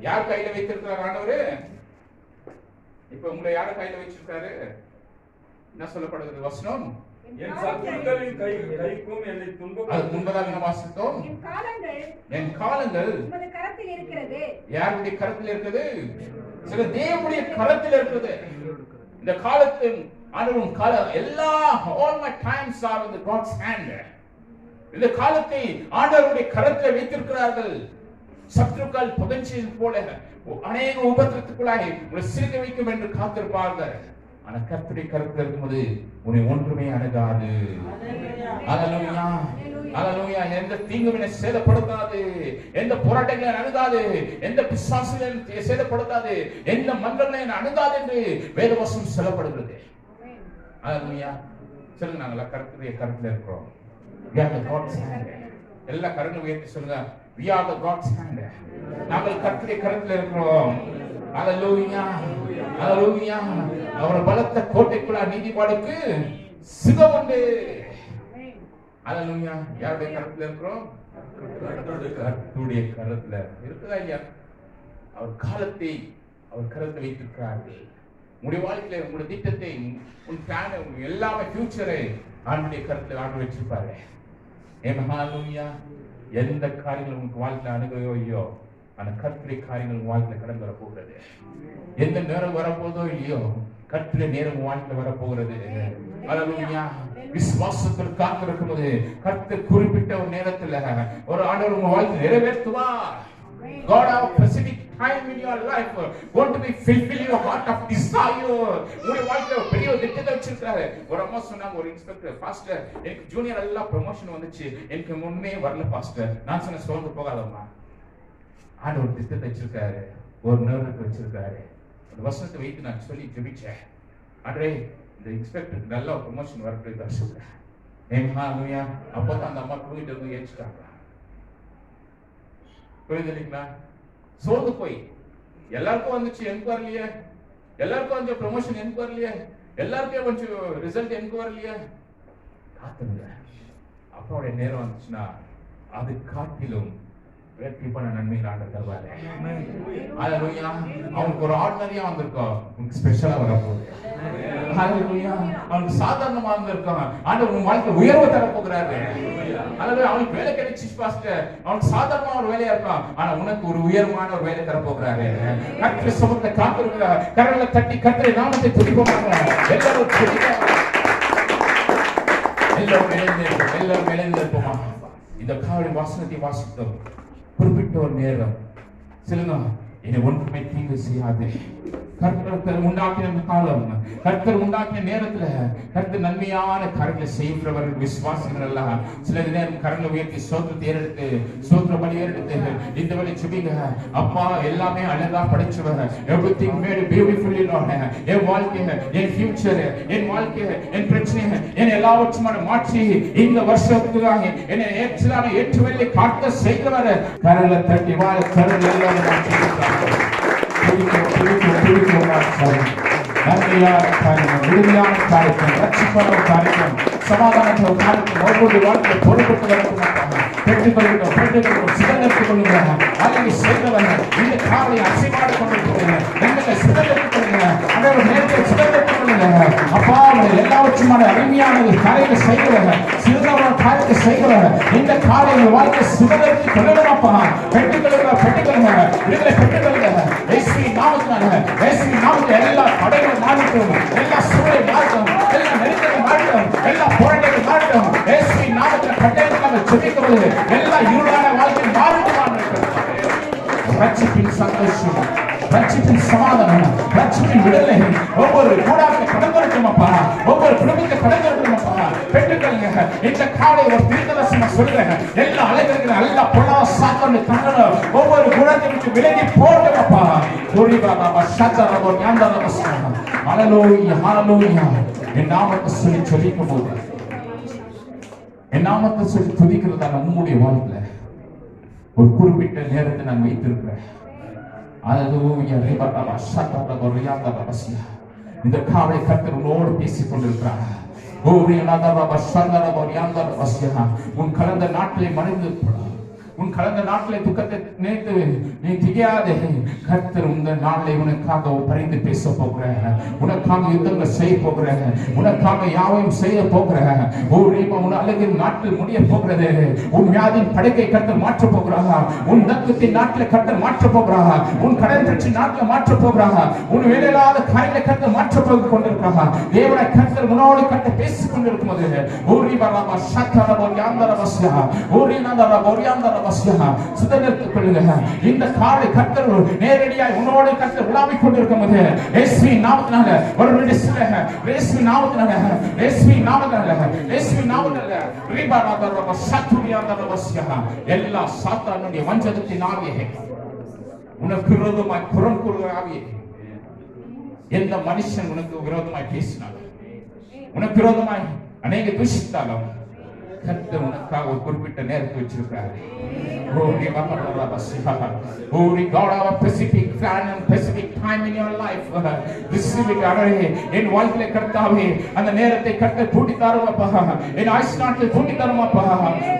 யார் கையில வைத்திருக்கிறார் ஆண்டவரே? இப்ப உங்களை யார கையில வச்சிருக்காரு? என்ன சொல்லப்படுகிறது வசனம்? என் சத்துருக்களின் கைக்கும் என்னை அது முன்பதாக என்ன வாசித்தோம்? என் காலங்கள் உமது கரத்தில் இருக்கிறது. யாருடைய கரத்தில் இருக்கிறது? சில தேவனுடைய கரத்தில் இருக்கிறது. இந்த காலத்தின் ஆண்டவரின் காலம் எல்லா all my times are in the God's hand. இந்த காலத்தை ஆண்டவருடைய கரத்தில் வைத்திருக்கிறார்கள். சத்துருக்கள் புகழ்ச்சியில் போல அநேக உபத்திரத்துக்குள்ளாய் உங்களை சிறுக வைக்கும் என்று காத்திருப்பார்கள். ஆனா கர்த்தருடைய கரத்தில் இருக்கும்போது உன்னை ஒன்றுமே அணுகாது. ஹalleluya, ஹalleluya. எந்த தீங்குவினை சேதப்படுத்தாது, எந்த போராட்டங்களை அணுகாது, எந்த பிசாசுகளை சேதப்படுத்தாது, எந்த மந்திரங்களை அணுகாது என்று வேதவசனம் சொல்லப்படுகிறது. ஹalleluya. சொல்லுங்க, நாங்கள கர்த்தருடைய கரத்தில் இருக்கிறோம். we are the God's hand. எல்லா கரங்களை உயர்த்தி சொல்லுங்க, we are the God's hand. நாங்கள் கர்த்தருடைய கரத்தில் இருக்கிறோம். ஹalleluya, ஹalleluya. அவர் பலத்த கோட்டைக்குள்ள நீதிபாடுக்கு சிதம் உண்டு. ஹalleluya. யாருடைய கரத்தில் இருக்கிறோம்? கர்த்தருடைய கரத்தில் இருக்குதா இல்லையா? அவர் காலத்தை அவர் கரத்தில் வைத்திருக்கிறார்கள். உங்களுடைய வாழ்க்கையில உங்களுடைய திட்டத்தை, உன் பிளான், எல்லாமே ஃபியூச்சரை ஆண்டுடைய கரத்தில் ஆண்டு வச்சிருப்பாரு. ஹalleluya. எந்த காரியங்கள் உங்களுக்கு வாழ்க்கையில அணுகையோ அந்த கர்த்தருடைய காரியங்கள் உங்க வாழ்க்கையில கடந்து வர போகிறது. எந்த நேரம் வரப்போதோ இல்லையோ கர்த்தருடைய நேரம் வாழ்க்கையில வர போகிறது. ஹalleluya. விசுவாசத்தில் காத்திருக்கும் போது கர்த்தர் குறிப்பிட்ட ஒரு நேரத்துல ஒரு ஆண்டவர் உங்க வாழ்க்கையை நிறைவேற்றுவார். God have a specific time in your life going to be fulfill your heart of desire. உங்க வாழ்க்கையில பெரிய ஒரு திட்டத்தை வச்சிருக்காரு. ஒரு அம்மா சொன்னாங்க, ஒரு இன்ஸ்பெக்டர், பாஸ்டர் எனக்கு ஜூனியர் எல்லாம் ப்ரமோஷன் வந்துச்சு, எனக்கு முன்னே வரல பாஸ்டர். நான் சொன்ன சோர்ந்து போகாதம்மா, ஆண்டவர் திட்டத்தை வச்சிருக்காரு, ஒரு நேரத்தை வச்சிருக்காரு. அந்த வசனத்தை வைத்து நான் சொல்லி ஜெபிச்சேன். ஆண்டரே இந்த இன்ஸ்பெக்டர் நல்ல ப்ரமோஷன் வரப்போய் தரிசிக்கிறேன். ஹalleluya. அப்பதான் அந்த அம்மா தூங்கிட்டு வந்து ஏச்சிட்டாங்க. புரியுது இல்லைங்களா? சோர்ந்து போய் எல்லாருக்கும் வந்துச்சு, எனக்கு வரலையே, எல்லாருக்கும் வந்து ப்ரமோஷன் எனக்கு வரலையே, எல்லாருக்கும் கொஞ்சம் ரிசல்ட் எனக்கு வரலையே, காத்துங்க. அப்பாவுடைய நேரம் வந்துச்சுன்னா அது காட்டிலும் ரெட்டிப்பான நன்மைகள் ஆண்டவர் தருவாரு. ஹalleluya. அவங்களுக்கு ஒரு ஆர்டினரியா வந்திருக்கோம், உங்களுக்கு ஸ்பெஷலா வரப்போகுது. ஹalleluya. அவங்களுக்கு சாதாரணமா வந்திருக்கோம், ஆண்டவர் உங்க வாழ்க்கை உயர்வு தர போகிறாரு. ஹalleluya. அவங்களுக்கு வேலை கிடைச்சு பாஸ்டர், அவங்களுக்கு சாதாரணமா ஒரு வேலையா இருக்கும், ஆனா உனக்கு ஒரு உயர்வான ஒரு வேலை தர போகிறாரு. கர்த்தர் சமூகத்தை காத்திருக்கிறார். கரங்களை தட்டி கர்த்தரை நாமத்தை துதிப்போம். எல்லாரும் துதிப்போம். எல்லாரும் எழுந்திருப்போமா? இந்த காவடி வாசனத்தை வாசித்தோம். குறிப்பிட்ட ஒரு நேரம் சொல்லுங்க, என்னை ஒன்றுமே தீங்கு செய்யாது. கர்த்தர் உண்டாக்கின காலம், கர்த்தர் உண்டாக்கின நேரத்துல கர்த்தர் நன்மையான காரியங்களை செய்கிறவர்கள் விசுவாசிகள் எல்லாம் சில நேரம் கரங்களை உயர்த்தி சோத்திரத்தை ஏறெடுத்து சோத்திர பலி ஏறெடுத்து இந்த வழி சுபிங்க. அப்பா எல்லாமே அழகா படைச்சவர். everything made beautifully Lord. என் வாழ்க்கை, என் ஃபியூச்சர், என் வாழ்க்கை, என் பிரச்சனை, என் எல்லாவற்றுமான மாற்றி இந்த வருஷத்துக்காக என்னை ஏற்றுவதை காட்ட செய்கிறவர். கரங்களை தட்டி வாழ கரங்கள் எல்லாரும் நன்மையான காரியம், விடுதலையான காரியம், ரட்சிப்பான காரியம், சமாதான காரியம், ஒவ்வொரு வாழ்க்கை பொறுப்பட்டு வரக்கூடாது. பெற்றுக்கொள்ளுங்கள், பெற்றுக்கொள்ளுங்கள், சுதந்திரத்துக் கொள்ளுங்கள். அதை செய்தவன் இந்த காலை அசைமாடி கொண்டிருக்கிறேன். எங்களை சுதந்திரத்துக் கொள்ளுங்கள், அவர்கள் நேரத்தை சுதந்திரத்துக் கொள்ளுங்கள். அப்பா எல்லாவற்றுமான அருமையானது காலையில செய்கிறவர்கள், சிறந்தவர்கள் காரியத்தை செய்கிறவர்கள் இந்த காலையில் வாழ்க்கை சுதந்திரத்துக் கொள்ளணும். அப்பா பெற்றுக்கொள்ளுங்கள், பெற்றுக்கொள்ளுங்கள், விடுதலை பெற்றுக்கொள்ளுங்கள். இயேசுவின் நாமத்தினால, இயேசுவின் நாமத்தில் எல்லா தடைகளும் மாறட்டும், எல்லா சூழலை மாறட்டும், எல்லா நெருக்கடி மாறட்டும், எல்லா போராட்டங்கள் மாறட்டும். இயேசுவின் நாமத்தில் கட்டளையாக ஜெபிக்கிறது எல்லா இருளான வாழ்க்கை மாறட்டும். ரட்சிப்பின் சந்தோஷம், ரட்சிப்பின் சமாதானம், ரட்சிப்பின் விடுதலை ஒவ்வொரு கூடாரத்தை கடந்திருக்கும் அப்பா, ஒவ்வொரு குடும்பத்தை கடந்திருக்கும் அப்பா. பெற்றுக்கொள்ளுங்க. இந்த காலை ஒரு தீர்க்கதரிசனம் சொல்லுங்க. எல்லா அலைகளுக்கு எல்லா பொல்லா சாத்தானை தங்கணும். ஒவ்வொரு குணத்திற்கு விலகி போகணும் அப்பா. கோரிபாபா சத்தரபோ ஞானதரபஸ்தா. ஹalleluya, ஹalleluya. என் நாமத்தை சொல்லி ஜெபிக்கும் போது, என் நாமத்தை சொல்லி துதிக்கிறதான உம்முடைய வாழ்க்கையில ஒரு குறிப்பிட்ட நேரத்தை நான் வைத்திருக்கிறேன். இந்த காலை கர்த்தர் உன்னோடு பேசிக் கொண்டிருக்கிறார். உன் கலந்த நாட்களை மறைந்து, உன் கலந்த நாட்களை துக்கத்தை நினைத்து நீ திகையாதே. கர்த்தர் இந்த நாளை உனக்காக பரிந்து பேச போகிற, உனக்காக யுத்தங்களை செய்ய போகிற, உனக்காக யாவையும் செய்ய போகிற. உன் அழகின் நாட்கள் முடிய போகிறது. உன் வியாதியின் படுக்கை கர்த்தர் மாற்ற போகிறார். உன் நக்கத்தின் நாட்களை கர்த்தர் மாற்ற போகிறார். உன் கடன் பிரச்சனை நாட்களை மாற்ற போகிறார். உன் வேலையில்லாத காரியங்களை கர்த்தர் மாற்ற போக கொண்டிருக்கிறார். தேவனை கர்த்தர் உன்னோடு கர்த்தர் பேசிக் கொண்டிருக்கும் போது சுதந்திரத்துக் கொள்ளுங்க. இந்த காலை கர்த்தர் நேரடியாய் உன்னோடு கர்த்தர் உலாவிக் கொண்டிருக்கும் போது இயேசுவின் நாமத்தினால ஒரு விடுதலை, இயேசுவின் நாமத்தினால, இயேசுவின் நாமத்தினால, இயேசுவின் நாமத்தினால ரிபாராதரப சத்துரியாதரபஸ்யா. எல்லா சாத்தானுடைய வஞ்சகத்தின் ஆவியே, உனக்கு விரோதமாய் புறம் கூறுகிற ஆவியே, எந்த மனுஷன் உனக்கு விரோதமாய் பேசினாலும், உனக்கு விரோதமாய் அநேக தூஷித்தாலும் கர்த்தர் உனக்காக ஒரு குறிப்பிட்ட நேரத்தை வச்சிருக்கிறார். God have a specific plan and specific time in your life. என் வாழ்க்கையில கர்த்தாவே அந்த நேரத்தை கர்த்தர் கூட்டி தருவாப்பா. என் ஆயுசு நாட்கள் கூட்டி தருவாப்பா.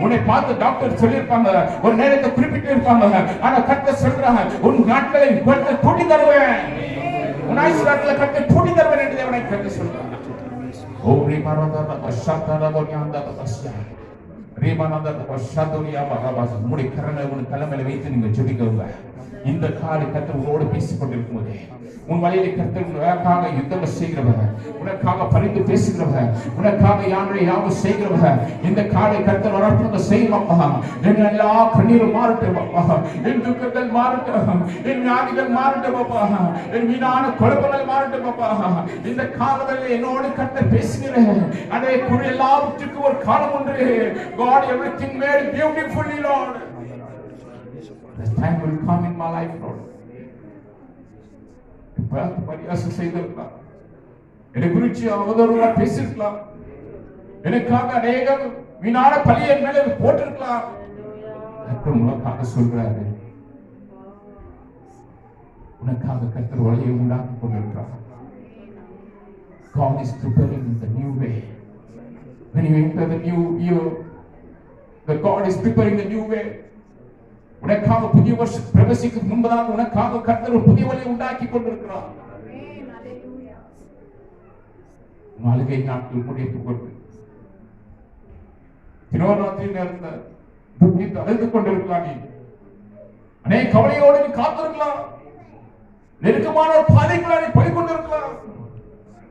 உன்னை பார்த்து டாக்டர் சொல்லியிருப்பாங்க, ஒரு நேரத்தை குறிப்பிட்டு இருப்பாங்க. ஆனா கர்த்தர் சொல்றாங்க, உன் நாட்களை கர்த்தர் கூட்டி தருவேன், உன் ஆயுசு நாட்களை கர்த்தர் கூட்டி தருவேன் என்று தேவனை கர்த்தர் சொல்றாங்க. தலைமையில வைத்து நீங்க ஜெபிக்கோங்க. இந்த காலை கர்த்தர் உன்னோடு பேசிக் கொண்டிருக்கும் போதே, உன் வழியில கர்த்தர் உனக்காக யுத்தம் செய்கிறவங்க, உனக்காக பரிந்து பேசுகிறவங்க, உனக்காக யாவும் செய்கிறவங்க இந்த காலை கர்த்தர் வரப்போது செய்யுமாப்பா. என் எல்லா கண்ணீரும் மாறட்டும் அப்பா, என் துக்கங்கள் மாறட்டும், என் வியாதிகள் மாறட்டும் அப்பா, என் வீணான குழப்பங்கள் மாறட்டும் அப்பா. இந்த காலங்களில் என்னோடு கர்த்தர் பேசுகிறேன். அதே குறி எல்லாவற்றுக்கும் ஒரு காலம் ஒன்று. God everything made beautifully, Lord. The time will come in my life, Lord. பரியாசம் செய்திருக்கலாம், என்னை குறிச்சு அவதூறா பேசிருக்கலாம், எனக்காக அநேக வீணான பழியை மேல போட்டிருக்கலாம். உனக்காக சொல்றாரு, உனக்காக கர்த்தர் வழியை உண்டாக்கி கொண்டிருக்கிறார். God is preparing the new way. When you enter the new year, the God is preparing the new way. உனக்காக புதிய வருஷம் பிரவேசிக்கு முன்பதாக உனக்காக கர்த்தர் ஒரு புதிய வழியை உண்டாக்கி கொண்டிருக்கிறார். நாளிகை நாட்கள் முடித்துக் கொண்டு தினோராத்திரி நேரத்தில் துக்கித்து அழுது கொண்டிருக்கலாம். நீ அநேக கவலையோடு நீ காத்திருக்கலாம். நெருக்கமான ஒரு பாதைக்குள்ளாக நீ போய் கொண்டிருக்கலாம்.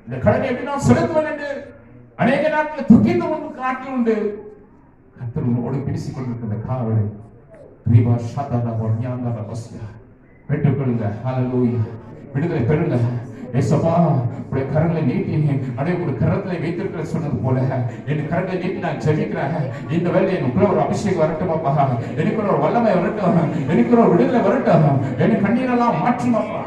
இந்த கடனை எப்படி நான் செலுத்துவேன் என்று அநேக நாட்கள் துக்கித்து நாட்கள் உண்டு. கர்த்தர் உன்னோடு பேசிக் கொண்டிருக்கிற காவலை பெற்றுக்கொள்ளுங்க. ஹல்லேலூயா. விடுதலை பெறுங்க. ஏசப்பா உடைய கரங்களை நீட்டி அடைய ஒரு கரங்களை வைத்திருக்கிற சொன்னது போல என் கரங்களை நீட்டி நான் ஜெபிக்கிறேன். இந்த வேலை எனக்குள்ள ஒரு அபிஷேகம் வரட்டும் அப்பா, எனக்குள்ள ஒரு வல்லமை வரட்டும், எனக்குள்ள ஒரு விடுதலை வரட்டும், என் கண்ணீரெல்லாம் மாற்றும் அப்பா.